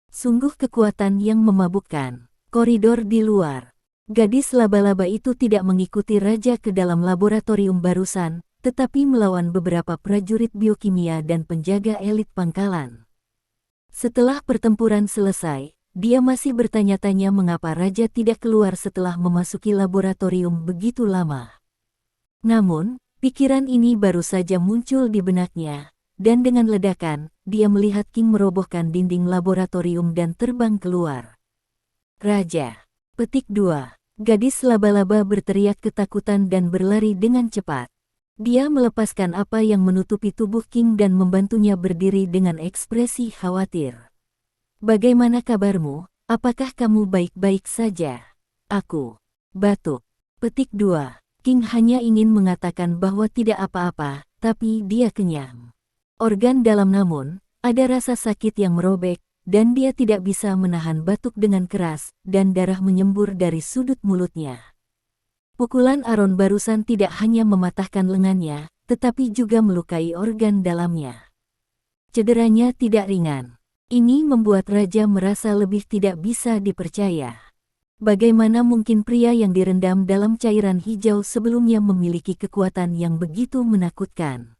Sungguh kekuatan yang memabukkan. Koridor di luar. Gadis laba-laba itu tidak mengikuti Raja ke dalam laboratorium barusan, tetapi melawan beberapa prajurit biokimia dan penjaga elit pangkalan. Setelah pertempuran selesai, dia masih bertanya-tanya mengapa Raja tidak keluar setelah memasuki laboratorium begitu lama. Namun, Pikiran ini baru saja muncul di benaknya, dan dengan ledakan, dia melihat King merobohkan dinding laboratorium dan terbang keluar. Raja. Petik 2. Gadis laba-laba berteriak ketakutan dan berlari dengan cepat. Dia melepaskan apa yang menutupi tubuh King dan membantunya berdiri dengan ekspresi khawatir. Bagaimana kabarmu? Apakah kamu baik-baik saja? Aku. Batuk. Petik 2. King hanya ingin mengatakan bahwa tidak apa-apa, tapi dia kenyang. Organ dalam namun, ada rasa sakit yang merobek, dan dia tidak bisa menahan batuk dengan keras, dan darah menyembur dari sudut mulutnya. Pukulan Aaron barusan tidak hanya mematahkan lengannya, tetapi juga melukai organ dalamnya. Cederanya tidak ringan. Ini membuat Raja merasa lebih tidak bisa dipercaya. Bagaimana mungkin pria yang direndam dalam cairan hijau sebelumnya memiliki kekuatan yang begitu menakutkan?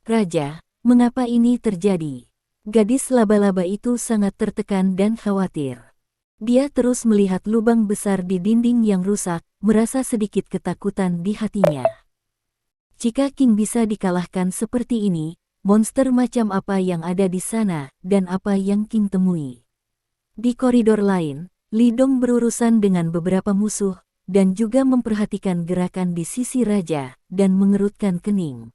Raja, mengapa ini terjadi? Gadis laba-laba itu sangat tertekan dan khawatir. Dia terus melihat lubang besar di dinding yang rusak, merasa sedikit ketakutan di hatinya. Jika King bisa dikalahkan seperti ini, monster macam apa yang ada di sana, dan apa yang King temui? Di koridor lain, Li Dong berurusan dengan beberapa musuh, dan juga memperhatikan gerakan di sisi Raja, dan mengerutkan kening.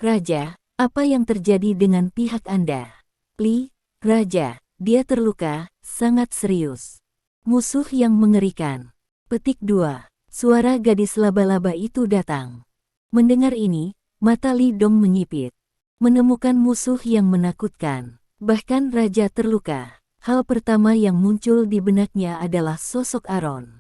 Raja, apa yang terjadi dengan pihak Anda? Li, Raja, dia terluka, sangat serius. Musuh yang mengerikan. Petik 2. Suara gadis laba-laba itu datang. Mendengar ini, mata Li Dong menyipit. Menemukan musuh yang menakutkan. Bahkan Raja terluka. Hal pertama yang muncul di benaknya adalah sosok Aaron.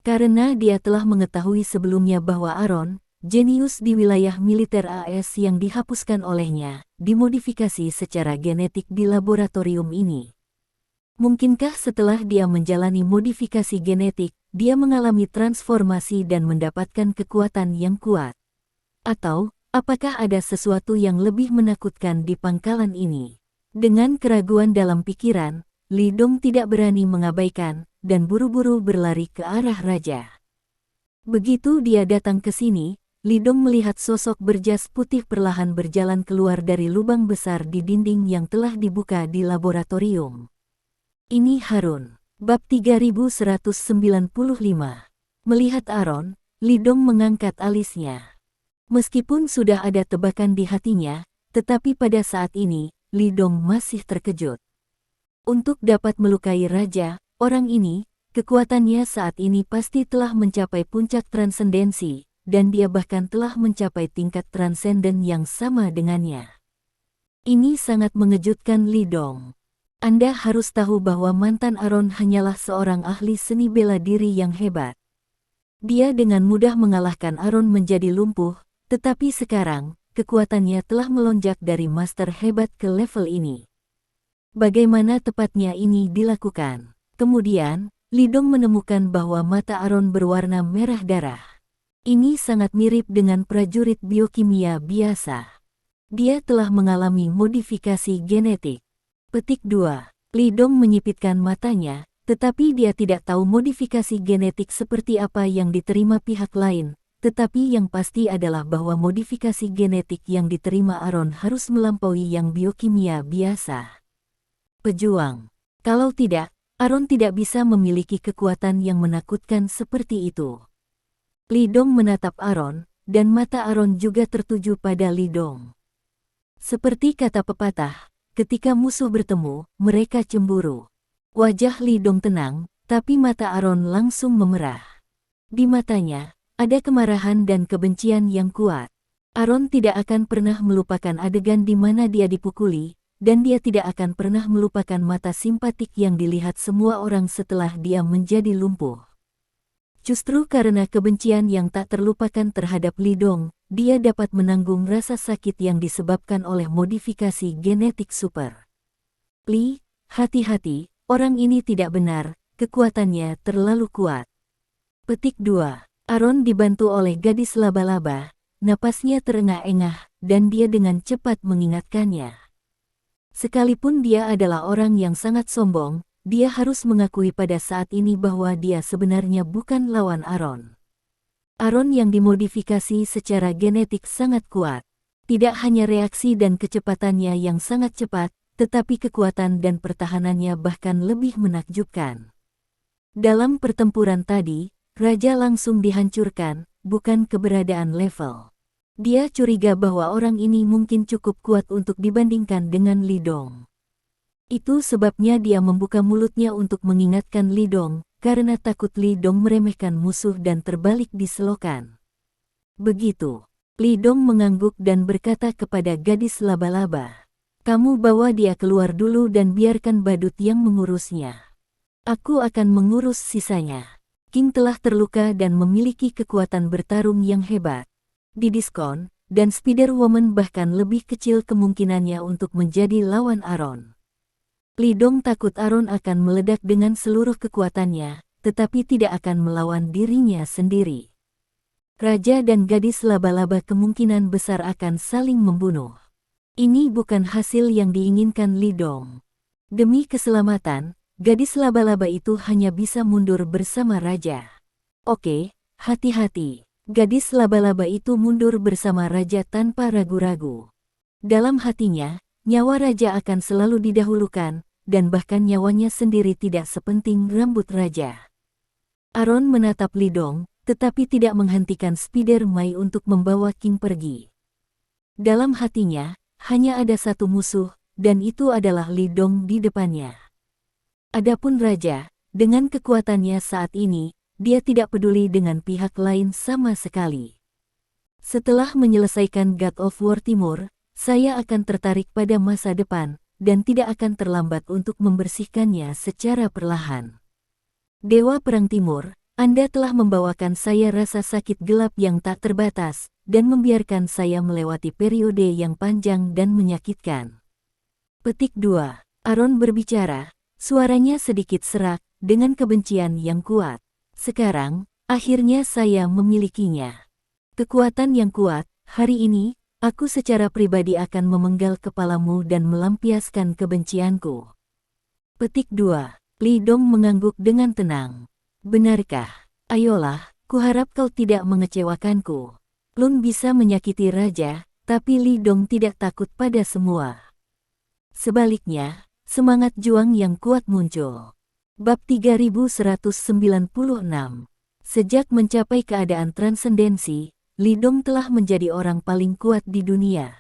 Karena dia telah mengetahui sebelumnya bahwa Aaron, jenius di wilayah militer AS yang dihapuskan olehnya, dimodifikasi secara genetik di laboratorium ini. Mungkinkah setelah dia menjalani modifikasi genetik, dia mengalami transformasi dan mendapatkan kekuatan yang kuat? Atau, apakah ada sesuatu yang lebih menakutkan di pangkalan ini? Dengan keraguan dalam pikiran, Li Dong tidak berani mengabaikan, dan buru-buru berlari ke arah Raja. Begitu dia datang ke sini, Li Dong melihat sosok berjas putih perlahan berjalan keluar dari lubang besar di dinding yang telah dibuka di laboratorium. Ini Harun. Bab 3195. Melihat Aaron, Li Dong mengangkat alisnya. Meskipun sudah ada tebakan di hatinya, tetapi pada saat ini, Li Dong masih terkejut. Untuk dapat melukai Raja, orang ini, kekuatannya saat ini pasti telah mencapai puncak transendensi, dan dia bahkan telah mencapai tingkat transenden yang sama dengannya. Ini sangat mengejutkan Li Dong. Anda harus tahu bahwa mantan Aaron hanyalah seorang ahli seni bela diri yang hebat. Dia dengan mudah mengalahkan Aaron menjadi lumpuh, tetapi sekarang, kekuatannya telah melonjak dari master hebat ke level ini. Bagaimana tepatnya ini dilakukan? Kemudian, Li Dong menemukan bahwa mata Aaron berwarna merah darah. Ini sangat mirip dengan prajurit biokimia biasa. Dia telah mengalami modifikasi genetik. Petik 2. Li Dong menyipitkan matanya, tetapi dia tidak tahu modifikasi genetik seperti apa yang diterima pihak lain, tetapi yang pasti adalah bahwa modifikasi genetik yang diterima Aaron harus melampaui yang biokimia biasa. Pejuang. Kalau tidak, Aaron tidak bisa memiliki kekuatan yang menakutkan seperti itu. Li Dong menatap Aaron, dan mata Aaron juga tertuju pada Li Dong. Seperti kata pepatah, ketika musuh bertemu, mereka cemburu. Wajah Li Dong tenang, tapi mata Aaron langsung memerah. Di matanya, ada kemarahan dan kebencian yang kuat. Aaron tidak akan pernah melupakan adegan di mana dia dipukuli, dan dia tidak akan pernah melupakan mata simpatik yang dilihat semua orang setelah dia menjadi lumpuh. Justru karena kebencian yang tak terlupakan terhadap Li Dong, dia dapat menanggung rasa sakit yang disebabkan oleh modifikasi genetik super. Li, hati-hati, orang ini tidak benar, kekuatannya terlalu kuat. Petik 2. Aaron dibantu oleh gadis laba-laba, napasnya terengah-engah, dan dia dengan cepat mengingatkannya. Sekalipun dia adalah orang yang sangat sombong, dia harus mengakui pada saat ini bahwa dia sebenarnya bukan lawan Aaron. Aron yang dimodifikasi secara genetik sangat kuat. Tidak hanya reaksi dan kecepatannya yang sangat cepat, tetapi kekuatan dan pertahanannya bahkan lebih menakjubkan. Dalam pertempuran tadi, Raja langsung dihancurkan, bukan keberadaan level. Dia curiga bahwa orang ini mungkin cukup kuat untuk dibandingkan dengan Li Dong. Itu sebabnya dia membuka mulutnya untuk mengingatkan Li Dong, karena takut Li Dong meremehkan musuh dan terbalik di selokan. Begitu, Li Dong mengangguk dan berkata kepada gadis laba-laba, "Kamu bawa dia keluar dulu dan biarkan badut yang mengurusnya. Aku akan mengurus sisanya." King telah terluka dan memiliki kekuatan bertarung yang hebat. Didiskon, dan Spider-Woman bahkan lebih kecil kemungkinannya untuk menjadi lawan Aron. Li Dong takut Aron akan meledak dengan seluruh kekuatannya, tetapi tidak akan melawan dirinya sendiri. Raja dan gadis laba-laba kemungkinan besar akan saling membunuh. Ini bukan hasil yang diinginkan Li Dong. Demi keselamatan, gadis laba-laba itu hanya bisa mundur bersama raja. Oke, hati-hati. Gadis laba-laba itu mundur bersama raja tanpa ragu-ragu. Dalam hatinya, nyawa raja akan selalu didahulukan, dan bahkan nyawanya sendiri tidak sepenting rambut raja. Aron menatap Li Dong, tetapi tidak menghentikan Spider-Man untuk membawa King pergi. Dalam hatinya, hanya ada satu musuh, dan itu adalah Li Dong di depannya. Adapun raja, dengan kekuatannya saat ini, dia tidak peduli dengan pihak lain sama sekali. Setelah menyelesaikan God of War Timur, saya akan tertarik pada masa depan, dan tidak akan terlambat untuk membersihkannya secara perlahan. Dewa Perang Timur, Anda telah membawakan saya rasa sakit gelap yang tak terbatas, dan membiarkan saya melewati periode yang panjang dan menyakitkan. Petik 2. Aron berbicara, suaranya sedikit serak, dengan kebencian yang kuat. Sekarang, akhirnya saya memilikinya. Kekuatan yang kuat, hari ini, aku secara pribadi akan memenggal kepalamu dan melampiaskan kebencianku. Petik 2. Li Dong mengangguk dengan tenang. Benarkah? Ayolah, kuharap kau tidak mengecewakanku. Lun bisa menyakiti raja, tapi Li Dong tidak takut pada semua. Sebaliknya, semangat juang yang kuat muncul. Bab 3196. Sejak mencapai keadaan transendensi, Li Dong telah menjadi orang paling kuat di dunia.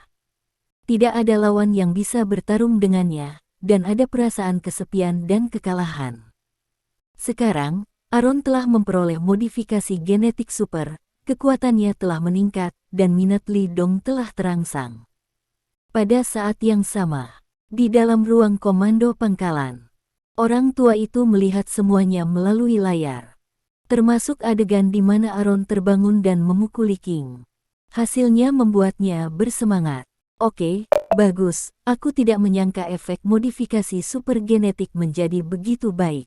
Tidak ada lawan yang bisa bertarung dengannya, dan ada perasaan kesepian dan kekalahan. Sekarang, Aron telah memperoleh modifikasi genetik super, kekuatannya telah meningkat, dan minat Li Dong telah terangsang. Pada saat yang sama, di dalam ruang komando pangkalan, orang tua itu melihat semuanya melalui layar. Termasuk adegan di mana Aron terbangun dan memukuli King. Hasilnya membuatnya bersemangat. Oke, bagus, aku tidak menyangka efek modifikasi super genetik menjadi begitu baik.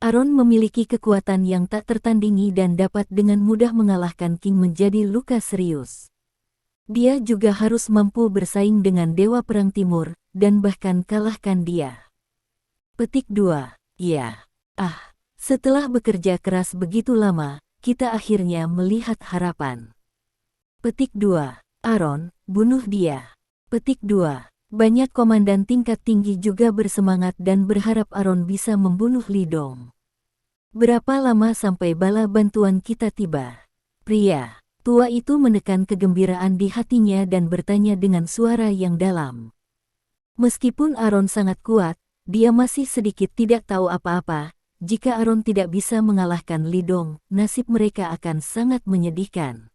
Aron memiliki kekuatan yang tak tertandingi dan dapat dengan mudah mengalahkan King menjadi luka serius. Dia juga harus mampu bersaing dengan Dewa Perang Timur, dan bahkan kalahkan dia. Petik 2. Ya. Setelah bekerja keras begitu lama, kita akhirnya melihat harapan. Petik 2. Aron, bunuh dia. Petik 2. Banyak komandan tingkat tinggi juga bersemangat dan berharap Aron bisa membunuh Li Dong. Berapa lama sampai bala bantuan kita tiba? Pria tua itu menekan kegembiraan di hatinya dan bertanya dengan suara yang dalam. Meskipun Aron sangat kuat, dia masih sedikit tidak tahu apa-apa. Jika Aron tidak bisa mengalahkan Li Dong, nasib mereka akan sangat menyedihkan.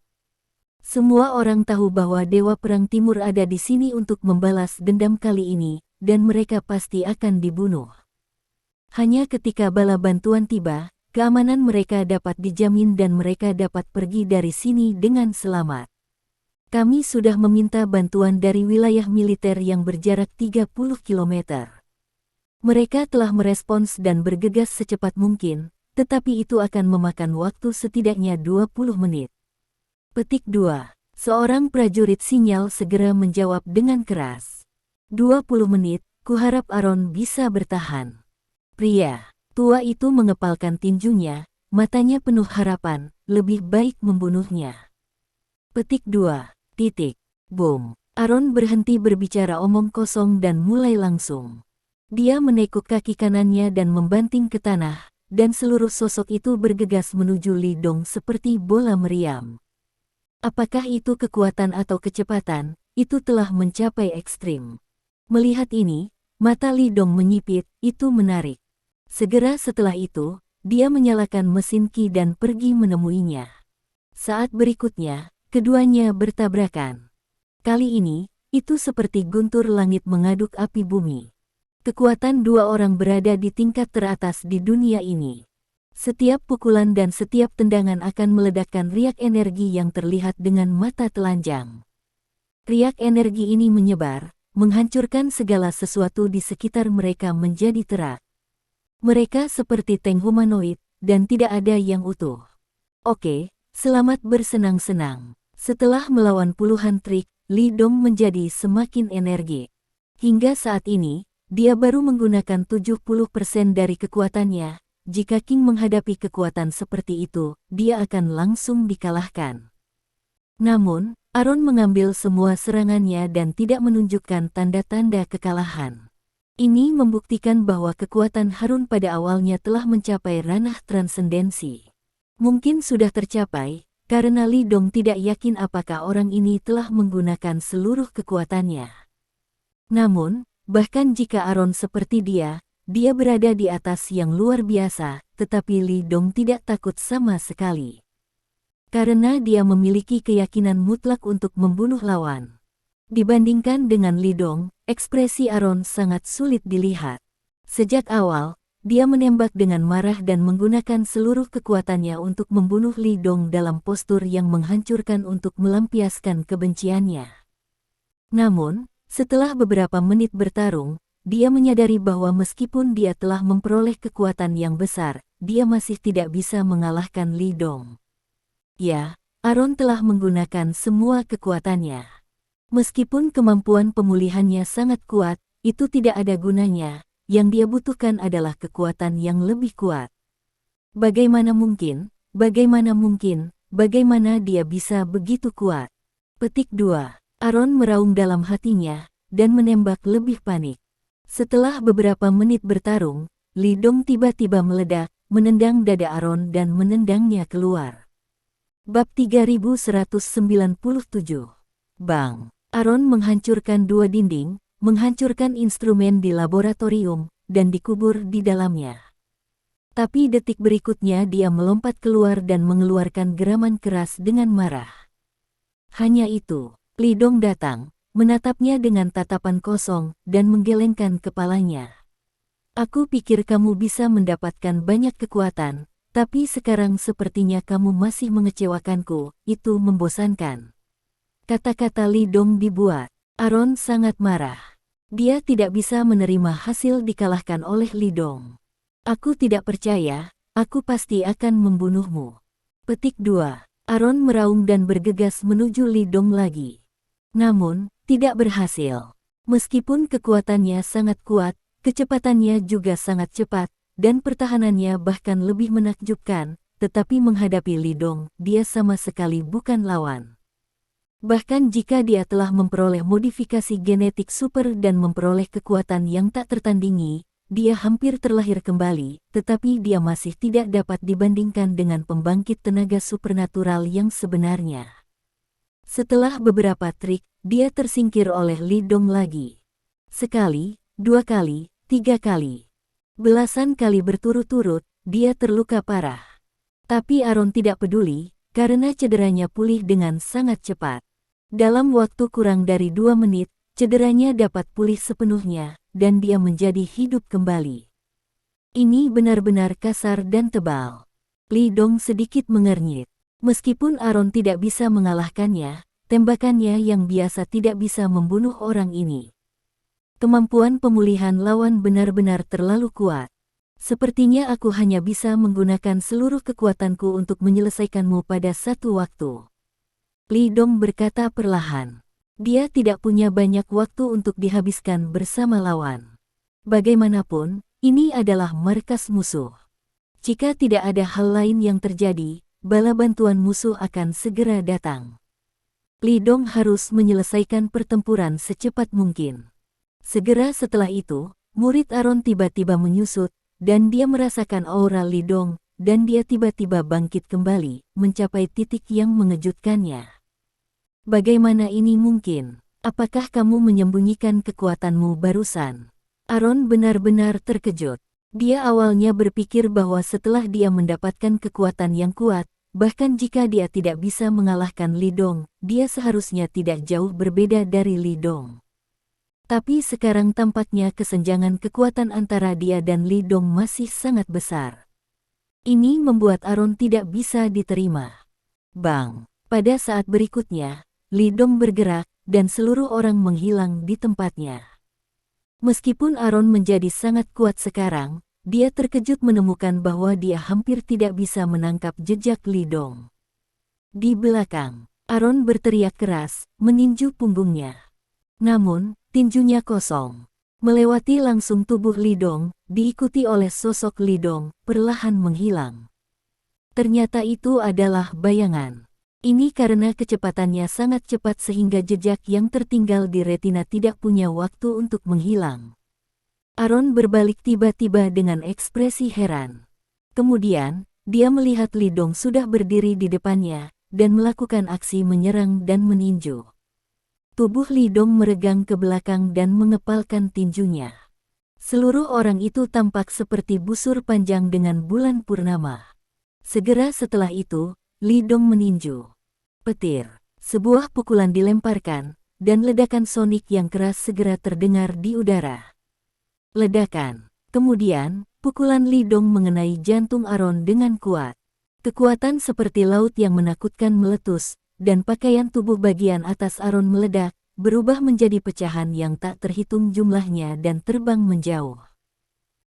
Semua orang tahu bahwa Dewa Perang Timur ada di sini untuk membalas dendam kali ini, dan mereka pasti akan dibunuh. Hanya ketika bala bantuan tiba, keamanan mereka dapat dijamin dan mereka dapat pergi dari sini dengan selamat. Kami sudah meminta bantuan dari wilayah militer yang berjarak 30 km. Mereka telah merespons dan bergegas secepat mungkin, tetapi itu akan memakan waktu setidaknya 20 menit. Petik 2. Seorang prajurit sinyal segera menjawab dengan keras. 20 menit, kuharap Aron bisa bertahan. Pria tua itu mengepalkan tinjunya, matanya penuh harapan, lebih baik membunuhnya. Petik 2. Boom. Aaron berhenti berbicara omong kosong dan mulai langsung. Dia menekuk kaki kanannya dan membanting ke tanah, dan seluruh sosok itu bergegas menuju Li Dong seperti bola meriam. Apakah itu kekuatan atau kecepatan, itu telah mencapai ekstrim. Melihat ini, mata Li Dong menyipit, itu menarik. Segera setelah itu, dia menyalakan mesin Qi dan pergi menemuinya. Saat berikutnya, keduanya bertabrakan. Kali ini, itu seperti guntur langit mengaduk api bumi. Kekuatan dua orang berada di tingkat teratas di dunia ini. Setiap pukulan dan setiap tendangan akan meledakkan riak energi yang terlihat dengan mata telanjang. Riak energi ini menyebar, menghancurkan segala sesuatu di sekitar mereka menjadi terak. Mereka seperti tank humanoid, dan tidak ada yang utuh. Oke, selamat bersenang-senang. Setelah melawan puluhan trik, Li Dong menjadi semakin energik. Hingga saat ini, dia baru menggunakan 70% dari kekuatannya. Jika King menghadapi kekuatan seperti itu, dia akan langsung dikalahkan. Namun, Aaron mengambil semua serangannya dan tidak menunjukkan tanda-tanda kekalahan. Ini membuktikan bahwa kekuatan Harun pada awalnya telah mencapai ranah transendensi. Mungkin sudah tercapai, karena Li Dong tidak yakin apakah orang ini telah menggunakan seluruh kekuatannya. Namun, bahkan jika Aaron seperti dia berada di atas yang luar biasa, tetapi Li Dong tidak takut sama sekali. Karena dia memiliki keyakinan mutlak untuk membunuh lawan. Dibandingkan dengan Li Dong, ekspresi Aaron sangat sulit dilihat. Sejak awal, dia menembak dengan marah dan menggunakan seluruh kekuatannya untuk membunuh Li Dong dalam postur yang menghancurkan untuk melampiaskan kebenciannya. Namun, setelah beberapa menit bertarung, dia menyadari bahwa meskipun dia telah memperoleh kekuatan yang besar, dia masih tidak bisa mengalahkan Li Dong. Ya, Aaron telah menggunakan semua kekuatannya. Meskipun kemampuan pemulihannya sangat kuat, itu tidak ada gunanya. Yang dia butuhkan adalah kekuatan yang lebih kuat. Bagaimana mungkin dia bisa begitu kuat? Petik 2. Aaron meraung dalam hatinya, dan menembak lebih panik. Setelah beberapa menit bertarung, Li Dong tiba-tiba meledak, menendang dada Aaron dan menendangnya keluar. Bab 3197. Bang! Aaron menghancurkan dua dinding, menghancurkan instrumen di laboratorium, dan dikubur di dalamnya. Tapi detik berikutnya dia melompat keluar dan mengeluarkan geraman keras dengan marah. Hanya itu, Li Dong datang, menatapnya dengan tatapan kosong, dan menggelengkan kepalanya. Aku pikir kamu bisa mendapatkan banyak kekuatan, tapi sekarang sepertinya kamu masih mengecewakanku, itu membosankan. Kata-kata Li Dong dibuat. Aaron sangat marah. Dia tidak bisa menerima hasil dikalahkan oleh Li Dong. Aku tidak percaya, aku pasti akan membunuhmu. Petik 2. Aaron meraung dan bergegas menuju Li Dong lagi. Namun, tidak berhasil. Meskipun kekuatannya sangat kuat, kecepatannya juga sangat cepat, dan pertahanannya bahkan lebih menakjubkan, tetapi menghadapi Li Dong, dia sama sekali bukan lawan. Bahkan jika dia telah memperoleh modifikasi genetik super dan memperoleh kekuatan yang tak tertandingi, dia hampir terlahir kembali, tetapi dia masih tidak dapat dibandingkan dengan pembangkit tenaga supernatural yang sebenarnya. Setelah beberapa trik, dia tersingkir oleh Li Dong lagi. Sekali, dua kali, tiga kali. Belasan kali berturut-turut, dia terluka parah. Tapi Aaron tidak peduli, karena cederanya pulih dengan sangat cepat. Dalam waktu kurang dari 2 menit, cederanya dapat pulih sepenuhnya, dan dia menjadi hidup kembali. Ini benar-benar kasar dan tebal. Li Dong sedikit mengernyit. Meskipun Aaron tidak bisa mengalahkannya, tembakannya yang biasa tidak bisa membunuh orang ini. Kemampuan pemulihan lawan benar-benar terlalu kuat. Sepertinya aku hanya bisa menggunakan seluruh kekuatanku untuk menyelesaikanmu pada satu waktu. Li Dong berkata perlahan. Dia tidak punya banyak waktu untuk dihabiskan bersama lawan. Bagaimanapun, ini adalah markas musuh. Jika tidak ada hal lain yang terjadi, bala bantuan musuh akan segera datang. Li Dong harus menyelesaikan pertempuran secepat mungkin. Segera setelah itu, murid Aron tiba-tiba menyusut, dan dia merasakan aura Li Dong, dan dia tiba-tiba bangkit kembali, mencapai titik yang mengejutkannya. Bagaimana ini mungkin? Apakah kamu menyembunyikan kekuatanmu barusan? Aron benar-benar terkejut. Dia awalnya berpikir bahwa setelah dia mendapatkan kekuatan yang kuat, bahkan jika dia tidak bisa mengalahkan Li Dong, dia seharusnya tidak jauh berbeda dari Li Dong. Tapi sekarang tampaknya kesenjangan kekuatan antara dia dan Li Dong masih sangat besar. Ini membuat Aron tidak bisa diterima. Bang! Pada saat berikutnya, Li Dong bergerak, dan seluruh orang menghilang di tempatnya. Meskipun Aron menjadi sangat kuat sekarang, dia terkejut menemukan bahwa dia hampir tidak bisa menangkap jejak Li Dong. Di belakang, Aron berteriak keras, meninju punggungnya. Namun, tinjunya kosong. Melewati langsung tubuh Li Dong, diikuti oleh sosok Li Dong, perlahan menghilang. Ternyata itu adalah bayangan. Ini karena kecepatannya sangat cepat sehingga jejak yang tertinggal di retina tidak punya waktu untuk menghilang. Aron berbalik tiba-tiba dengan ekspresi heran. Kemudian, dia melihat Li Dong sudah berdiri di depannya, dan melakukan aksi menyerang dan meninju. Tubuh Li Dong meregang ke belakang dan mengepalkan tinjunya. Seluruh orang itu tampak seperti busur panjang dengan bulan purnama. Segera setelah itu, Li Dong meninju. Petir. Sebuah pukulan dilemparkan, dan ledakan sonik yang keras segera terdengar di udara. Ledakan. Kemudian, pukulan Li Dong mengenai jantung Aron dengan kuat. Kekuatan seperti laut yang menakutkan meletus, dan pakaian tubuh bagian atas Aron meledak, berubah menjadi pecahan yang tak terhitung jumlahnya dan terbang menjauh.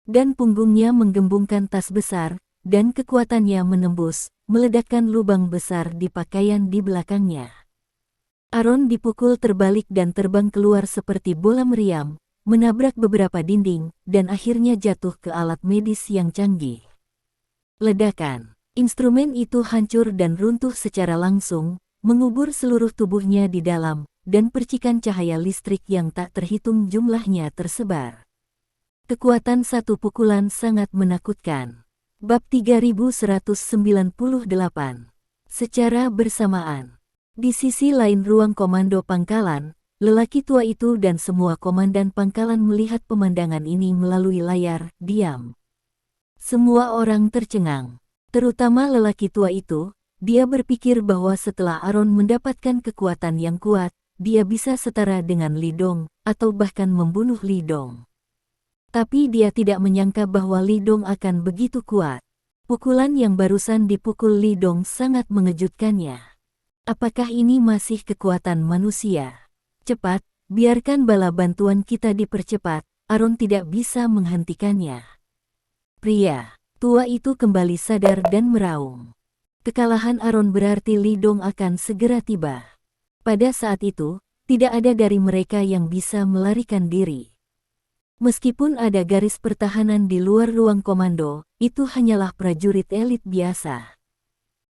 Dan punggungnya menggembungkan tas besar, dan kekuatannya menembus, meledakkan lubang besar di pakaian di belakangnya. Aron dipukul terbalik dan terbang keluar seperti bola meriam, menabrak beberapa dinding, dan akhirnya jatuh ke alat medis yang canggih. Ledakan. Instrumen itu hancur dan runtuh secara langsung, mengubur seluruh tubuhnya di dalam, dan percikan cahaya listrik yang tak terhitung jumlahnya tersebar. Kekuatan satu pukulan sangat menakutkan. Bab 3198. Secara bersamaan. Di sisi lain ruang komando pangkalan, lelaki tua itu dan semua komandan pangkalan melihat pemandangan ini melalui layar, diam. Semua orang tercengang. Terutama lelaki tua itu, dia berpikir bahwa setelah Aron mendapatkan kekuatan yang kuat, dia bisa setara dengan Li Dong, atau bahkan membunuh Li Dong. Tapi dia tidak menyangka bahwa Li Dong akan begitu kuat. Pukulan yang barusan dipukul Li Dong sangat mengejutkannya. Apakah ini masih kekuatan manusia? Cepat, biarkan bala bantuan kita dipercepat, Aron tidak bisa menghentikannya. Pria tua itu kembali sadar dan meraung. Kekalahan Aron berarti Li Dong akan segera tiba. Pada saat itu, tidak ada dari mereka yang bisa melarikan diri. Meskipun ada garis pertahanan di luar ruang komando, itu hanyalah prajurit elit biasa.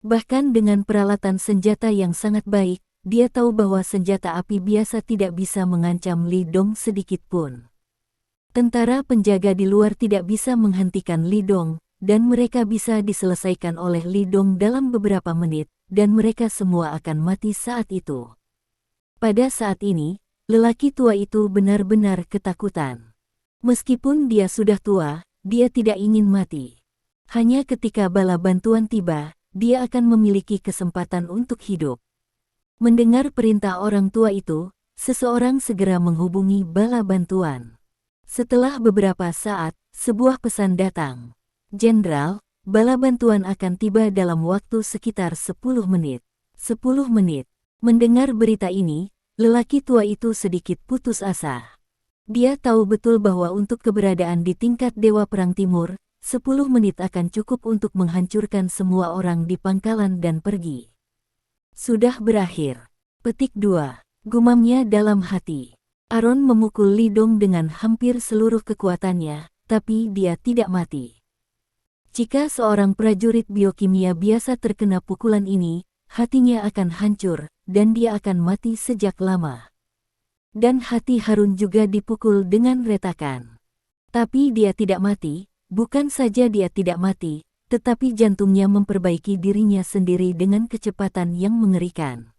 Bahkan dengan peralatan senjata yang sangat baik, dia tahu bahwa senjata api biasa tidak bisa mengancam Li Dong sedikit pun. Tentara penjaga di luar tidak bisa menghentikan Li Dong, dan mereka bisa diselesaikan oleh Li Dong dalam beberapa menit, dan mereka semua akan mati saat itu. Pada saat ini, lelaki tua itu benar-benar ketakutan. Meskipun dia sudah tua, dia tidak ingin mati. Hanya ketika bala bantuan tiba, dia akan memiliki kesempatan untuk hidup. Mendengar perintah orang tua itu, seseorang segera menghubungi bala bantuan. Setelah beberapa saat, sebuah pesan datang. Jenderal, bala bantuan akan tiba dalam waktu sekitar 10 menit. 10 menit. Mendengar berita ini, lelaki tua itu sedikit putus asa. Dia tahu betul bahwa untuk keberadaan di tingkat Dewa Perang Timur, 10 menit akan cukup untuk menghancurkan semua orang di pangkalan dan pergi. Sudah berakhir. Petik 2. Gumamnya dalam hati. Aron memukul Li Dong dengan hampir seluruh kekuatannya, tapi dia tidak mati. Jika seorang prajurit biokimia biasa terkena pukulan ini, hatinya akan hancur, dan dia akan mati sejak lama. Dan hati Harun juga dipukul dengan retakan. Tapi dia tidak mati, bukan saja dia tidak mati, tetapi jantungnya memperbaiki dirinya sendiri dengan kecepatan yang mengerikan.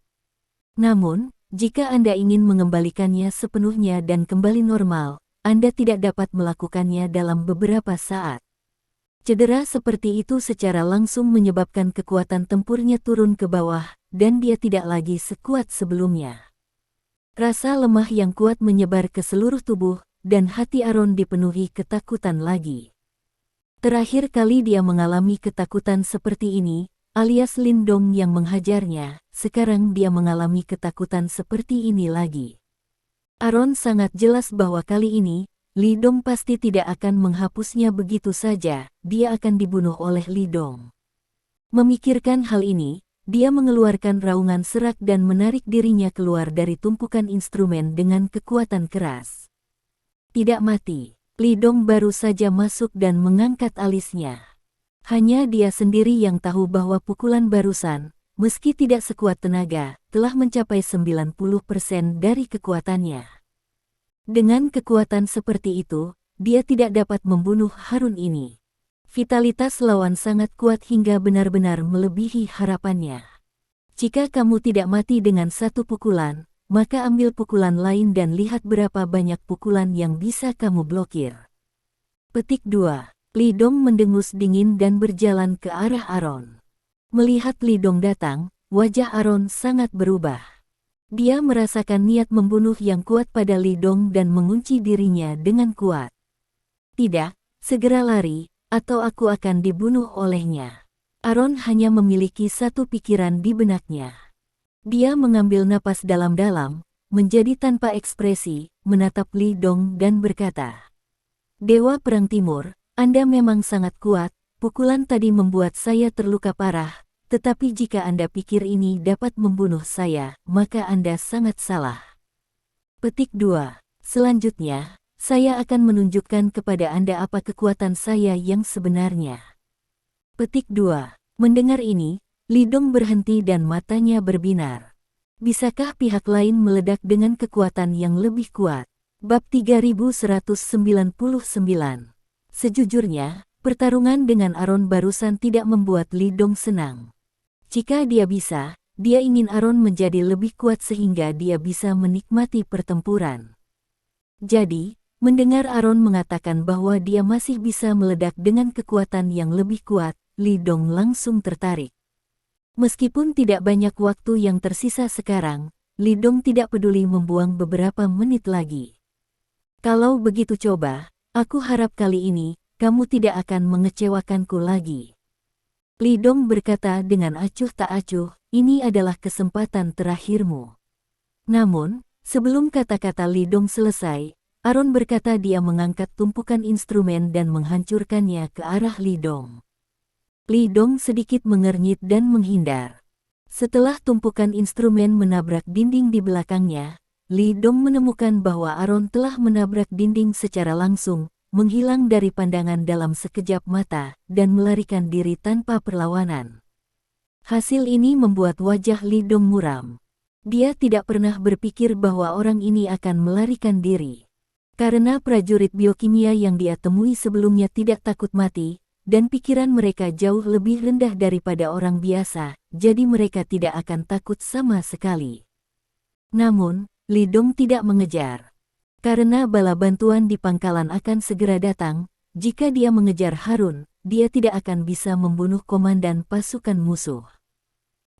Namun, jika Anda ingin mengembalikannya sepenuhnya dan kembali normal, Anda tidak dapat melakukannya dalam beberapa saat. Cedera seperti itu secara langsung menyebabkan kekuatan tempurnya turun ke bawah, dan dia tidak lagi sekuat sebelumnya. Rasa lemah yang kuat menyebar ke seluruh tubuh, dan hati Aaron dipenuhi ketakutan lagi. Terakhir kali dia mengalami ketakutan seperti ini, alias Lindong yang menghajarnya, sekarang dia mengalami ketakutan seperti ini lagi. Aaron sangat jelas bahwa kali ini, Lindong pasti tidak akan menghapusnya begitu saja, dia akan dibunuh oleh Lindong. Memikirkan hal ini, dia mengeluarkan raungan serak dan menarik dirinya keluar dari tumpukan instrumen dengan kekuatan keras. Tidak mati, Lindong baru saja masuk dan mengangkat alisnya. Hanya dia sendiri yang tahu bahwa pukulan barusan, meski tidak sekuat tenaga, telah mencapai 90% dari kekuatannya. Dengan kekuatan seperti itu, dia tidak dapat membunuh Harun ini. Vitalitas lawan sangat kuat hingga benar-benar melebihi harapannya. Jika kamu tidak mati dengan satu pukulan, maka ambil pukulan lain dan lihat berapa banyak pukulan yang bisa kamu blokir. Petik 2. Lindong mendengus dingin dan berjalan ke arah Aaron. Melihat Lindong datang, wajah Aaron sangat berubah. Dia merasakan niat membunuh yang kuat pada Lindong dan mengunci dirinya dengan kuat. Tidak, segera lari, atau aku akan dibunuh olehnya. Aaron hanya memiliki satu pikiran di benaknya. Dia mengambil napas dalam-dalam, menjadi tanpa ekspresi, menatap Lindong dan berkata, "Dewa Perang Timur, Anda memang sangat kuat, pukulan tadi membuat saya terluka parah, tetapi jika Anda pikir ini dapat membunuh saya, maka Anda sangat salah." Petik 2. Selanjutnya, saya akan menunjukkan kepada Anda apa kekuatan saya yang sebenarnya. Petik 2. Mendengar ini, Lindong berhenti dan matanya berbinar. Bisakah pihak lain meledak dengan kekuatan yang lebih kuat? Bab 3199. Sejujurnya, pertarungan dengan Aaron barusan tidak membuat Lindong senang. Jika dia bisa, dia ingin Aaron menjadi lebih kuat sehingga dia bisa menikmati pertempuran. Jadi, mendengar Aaron mengatakan bahwa dia masih bisa meledak dengan kekuatan yang lebih kuat, Lindong langsung tertarik. Meskipun tidak banyak waktu yang tersisa sekarang, Lindong tidak peduli membuang beberapa menit lagi. Kalau begitu coba, aku harap kali ini, kamu tidak akan mengecewakanku lagi. Lindong berkata dengan acuh tak acuh, ini adalah kesempatan terakhirmu. Namun, sebelum kata-kata Lindong selesai, Aaron berkata dia mengangkat tumpukan instrumen dan menghancurkannya ke arah Lindong. Lindong sedikit mengernyit dan menghindar. Setelah tumpukan instrumen menabrak dinding di belakangnya, Lindong menemukan bahwa Aaron telah menabrak dinding secara langsung, menghilang dari pandangan dalam sekejap mata, dan melarikan diri tanpa perlawanan. Hasil ini membuat wajah Lindong muram. Dia tidak pernah berpikir bahwa orang ini akan melarikan diri. Karena prajurit biokimia yang dia temui sebelumnya tidak takut mati, dan pikiran mereka jauh lebih rendah daripada orang biasa, jadi mereka tidak akan takut sama sekali. Namun, Lindong tidak mengejar. Karena bala bantuan di pangkalan akan segera datang, jika dia mengejar Harun, dia tidak akan bisa membunuh komandan pasukan musuh.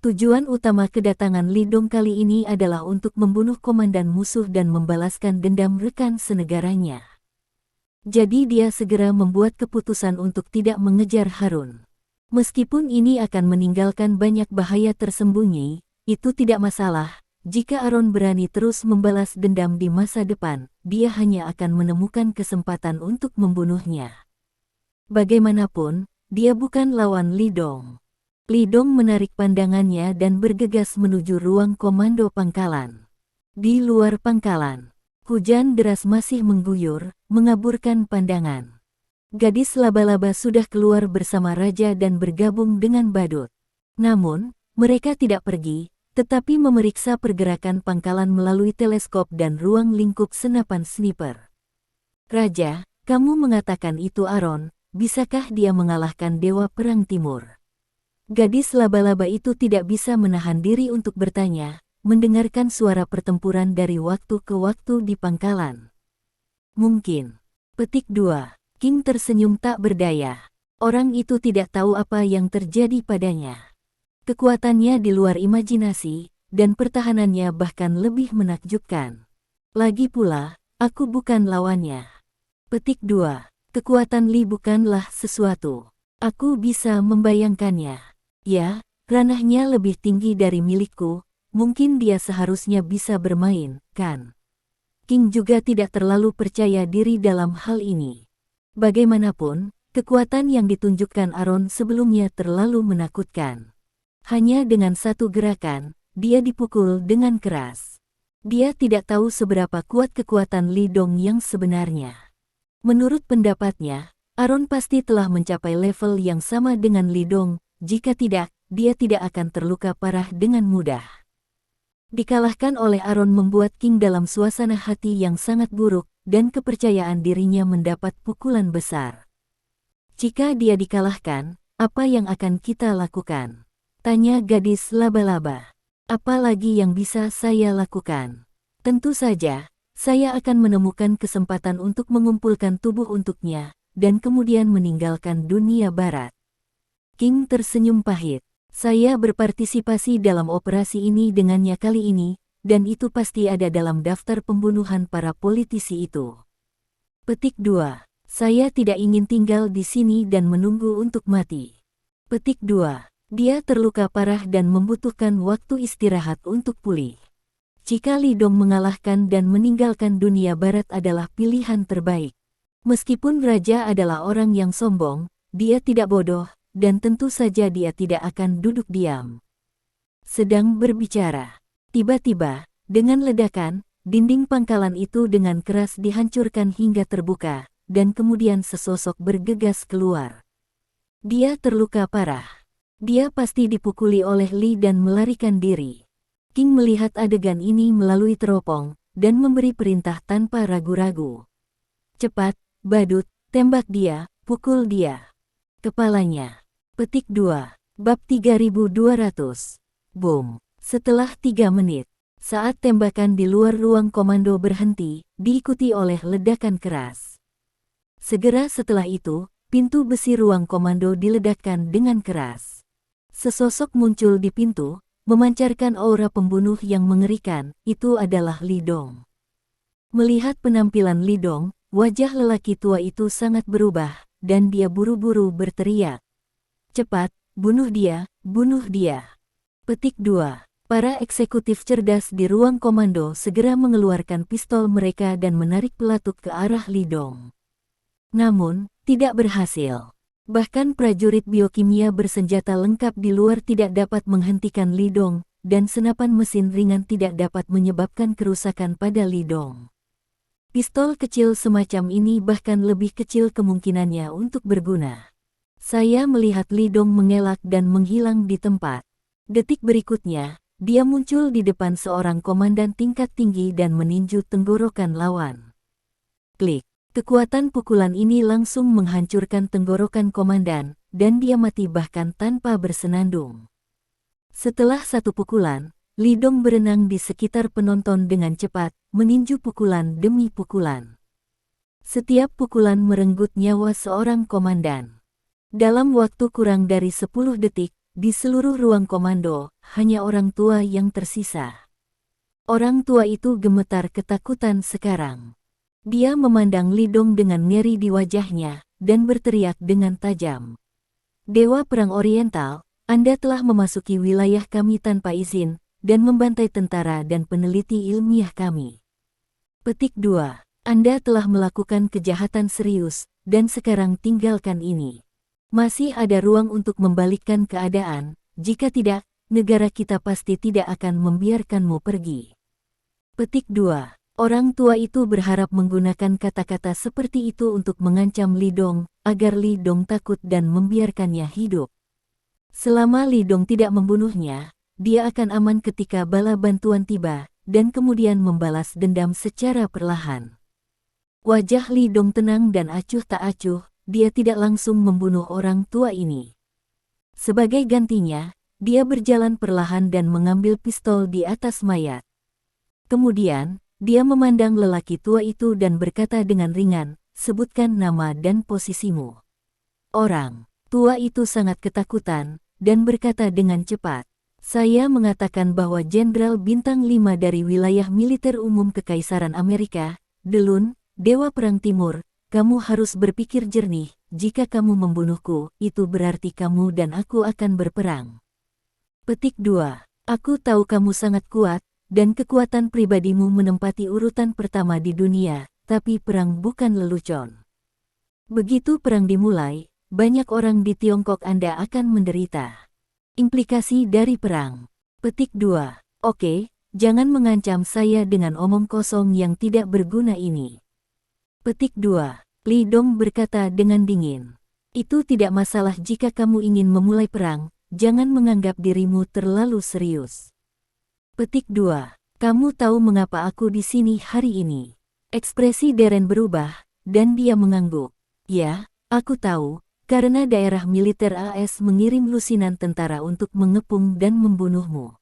Tujuan utama kedatangan Lindong kali ini adalah untuk membunuh komandan musuh dan membalaskan dendam rekan senegaranya. Jadi dia segera membuat keputusan untuk tidak mengejar Harun. Meskipun ini akan meninggalkan banyak bahaya tersembunyi, itu tidak masalah. Jika Aaron berani terus membalas dendam di masa depan, dia hanya akan menemukan kesempatan untuk membunuhnya. Bagaimanapun, dia bukan lawan Lindong. Lindong menarik pandangannya dan bergegas menuju ruang komando pangkalan. Di luar pangkalan, hujan deras masih mengguyur, mengaburkan pandangan. Gadis laba-laba sudah keluar bersama raja dan bergabung dengan badut. Namun, mereka tidak pergi, tetapi memeriksa pergerakan pangkalan melalui teleskop dan ruang lingkup senapan sniper. Raja, kamu mengatakan itu Aron, bisakah dia mengalahkan Dewa Perang Timur? Gadis laba-laba itu tidak bisa menahan diri untuk bertanya, mendengarkan suara pertempuran dari waktu ke waktu di pangkalan. Mungkin. Petik 2. King tersenyum tak berdaya. Orang itu tidak tahu apa yang terjadi padanya. Kekuatannya di luar imajinasi, dan pertahanannya bahkan lebih menakjubkan. Lagi pula, aku bukan lawannya. Petik 2. Kekuatan Li bukanlah sesuatu. Aku bisa membayangkannya. Ya, ranahnya lebih tinggi dari milikku, mungkin dia seharusnya bisa bermain, kan? King juga tidak terlalu percaya diri dalam hal ini. Bagaimanapun, kekuatan yang ditunjukkan Aron sebelumnya terlalu menakutkan. Hanya dengan satu gerakan, dia dipukul dengan keras. Dia tidak tahu seberapa kuat kekuatan Li Dong yang sebenarnya. Menurut pendapatnya, Aron pasti telah mencapai level yang sama dengan Li Dong, jika tidak, dia tidak akan terluka parah dengan mudah. Dikalahkan oleh Aron membuat King dalam suasana hati yang sangat buruk, dan kepercayaan dirinya mendapat pukulan besar. Jika dia dikalahkan, apa yang akan kita lakukan? Tanya gadis laba-laba. Apa lagi yang bisa saya lakukan? Tentu saja, saya akan menemukan kesempatan untuk mengumpulkan tubuh untuknya, dan kemudian meninggalkan dunia barat. King tersenyum pahit. Saya berpartisipasi dalam operasi ini dengannya kali ini, dan itu pasti ada dalam daftar pembunuhan para politisi itu. Petik 2. Saya tidak ingin tinggal di sini dan menunggu untuk mati. Petik 2. Dia terluka parah dan membutuhkan waktu istirahat untuk pulih. Jika Li Dong mengalahkan dan meninggalkan dunia barat adalah pilihan terbaik. Meskipun raja adalah orang yang sombong, dia tidak bodoh, dan tentu saja dia tidak akan duduk diam. Sedang berbicara. Tiba-tiba, dengan ledakan, dinding pangkalan itu dengan keras dihancurkan hingga terbuka, dan kemudian sesosok bergegas keluar. Dia terluka parah. Dia pasti dipukuli oleh Li dan melarikan diri. King melihat adegan ini melalui teropong, dan memberi perintah tanpa ragu-ragu. Cepat, badut, tembak dia, pukul dia. Kepalanya. Petik 2. Bab 3200. Boom. Setelah 3 menit, saat tembakan di luar ruang komando berhenti, diikuti oleh ledakan keras. Segera setelah itu, pintu besi ruang komando diledakkan dengan keras. Sesosok muncul di pintu, memancarkan aura pembunuh yang mengerikan. Itu adalah Li Dong. Melihat penampilan Li Dong, wajah lelaki tua itu sangat berubah, dan dia buru-buru berteriak. Cepat, bunuh dia, bunuh dia. Petik 2. Para eksekutif cerdas di ruang komando segera mengeluarkan pistol mereka dan menarik pelatuk ke arah Li Dong. Namun, tidak berhasil. Bahkan prajurit biokimia bersenjata lengkap di luar tidak dapat menghentikan Li Dong, dan senapan mesin ringan tidak dapat menyebabkan kerusakan pada Li Dong. Pistol kecil semacam ini bahkan lebih kecil kemungkinannya untuk berguna. Saya melihat Li Dong mengelak dan menghilang di tempat. Detik berikutnya, dia muncul di depan seorang komandan tingkat tinggi dan meninju tenggorokan lawan. Klik. Kekuatan pukulan ini langsung menghancurkan tenggorokan komandan, dan dia mati bahkan tanpa bersenandung. Setelah satu pukulan, Li Dong berenang di sekitar penonton dengan cepat, meninju pukulan demi pukulan. Setiap pukulan merenggut nyawa seorang komandan. Dalam waktu kurang dari 10 detik, di seluruh ruang komando, hanya orang tua yang tersisa. Orang tua itu gemetar ketakutan sekarang. Dia memandang Li Dong dengan nyeri di wajahnya, dan berteriak dengan tajam. Dewa Perang Oriental, Anda telah memasuki wilayah kami tanpa izin, dan membantai tentara dan peneliti ilmiah kami. Petik 2. Anda telah melakukan kejahatan serius, dan sekarang tinggalkan ini. Masih ada ruang untuk membalikkan keadaan, jika tidak, negara kita pasti tidak akan membiarkanmu pergi. Petik 2. Orang tua itu berharap menggunakan kata-kata seperti itu untuk mengancam Li Dong, agar Li Dong takut dan membiarkannya hidup. Selama Li Dong tidak membunuhnya, dia akan aman ketika bala bantuan tiba, dan kemudian membalas dendam secara perlahan. Wajah Li Dong tenang dan acuh tak acuh, dia tidak langsung membunuh orang tua ini. Sebagai gantinya, dia berjalan perlahan dan mengambil pistol di atas mayat. Kemudian, dia memandang lelaki tua itu dan berkata dengan ringan, "Sebutkan nama dan posisimu." Orang tua itu sangat ketakutan, dan berkata dengan cepat, "Saya mengatakan bahwa Jenderal Bintang 5 dari wilayah militer umum Kekaisaran Amerika, Delun, Dewa Perang Timur, kamu harus berpikir jernih, jika kamu membunuhku, itu berarti kamu dan aku akan berperang." Petik 2. Aku tahu kamu sangat kuat, dan kekuatan pribadimu menempati urutan pertama di dunia, tapi perang bukan lelucon. Begitu perang dimulai, banyak orang di Tiongkok Anda akan menderita. Implikasi dari perang. Petik 2. Oke, jangan mengancam saya dengan omong kosong yang tidak berguna ini. Petik 2. Li Dong berkata dengan dingin. Itu tidak masalah jika kamu ingin memulai perang, jangan menganggap dirimu terlalu serius. Petik 2. Kamu tahu mengapa aku di sini hari ini? Ekspresi Darren berubah, dan dia mengangguk. Ya, aku tahu, karena daerah militer AS mengirim lusinan tentara untuk mengepung dan membunuhmu.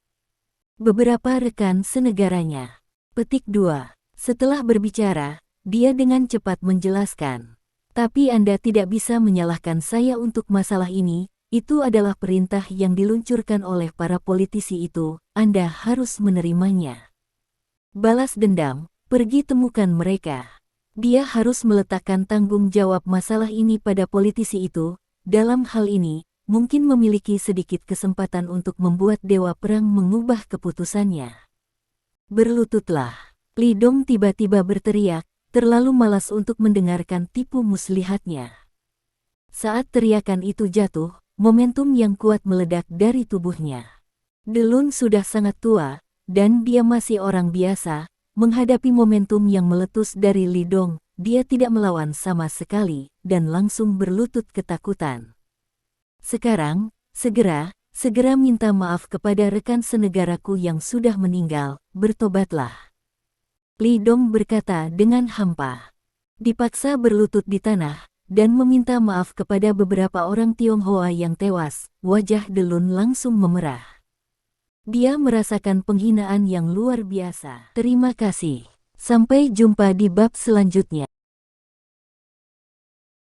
Beberapa rekan senegaranya. Petik 2. Setelah berbicara, dia dengan cepat menjelaskan. Tapi Anda tidak bisa menyalahkan saya untuk masalah ini. Itu adalah perintah yang diluncurkan oleh para politisi itu, Anda harus menerimanya. Balas dendam, pergi temukan mereka. Dia harus meletakkan tanggung jawab masalah ini pada politisi itu. Dalam hal ini, mungkin memiliki sedikit kesempatan untuk membuat Dewa Perang mengubah keputusannya. Berlututlah. Li Dong tiba-tiba berteriak, terlalu malas untuk mendengarkan tipu muslihatnya. Saat teriakan itu jatuh, momentum yang kuat meledak dari tubuhnya. Delun sudah sangat tua, dan dia masih orang biasa. Menghadapi momentum yang meletus dari Li Dong, dia tidak melawan sama sekali, dan langsung berlutut ketakutan. Sekarang, segera minta maaf kepada rekan senegaraku yang sudah meninggal, bertobatlah. Li Dong berkata dengan hampa. Dipaksa berlutut di tanah, dan meminta maaf kepada beberapa orang Tionghoa yang tewas, wajah Delun langsung memerah. Dia merasakan penghinaan yang luar biasa. Terima kasih. Sampai jumpa di bab selanjutnya.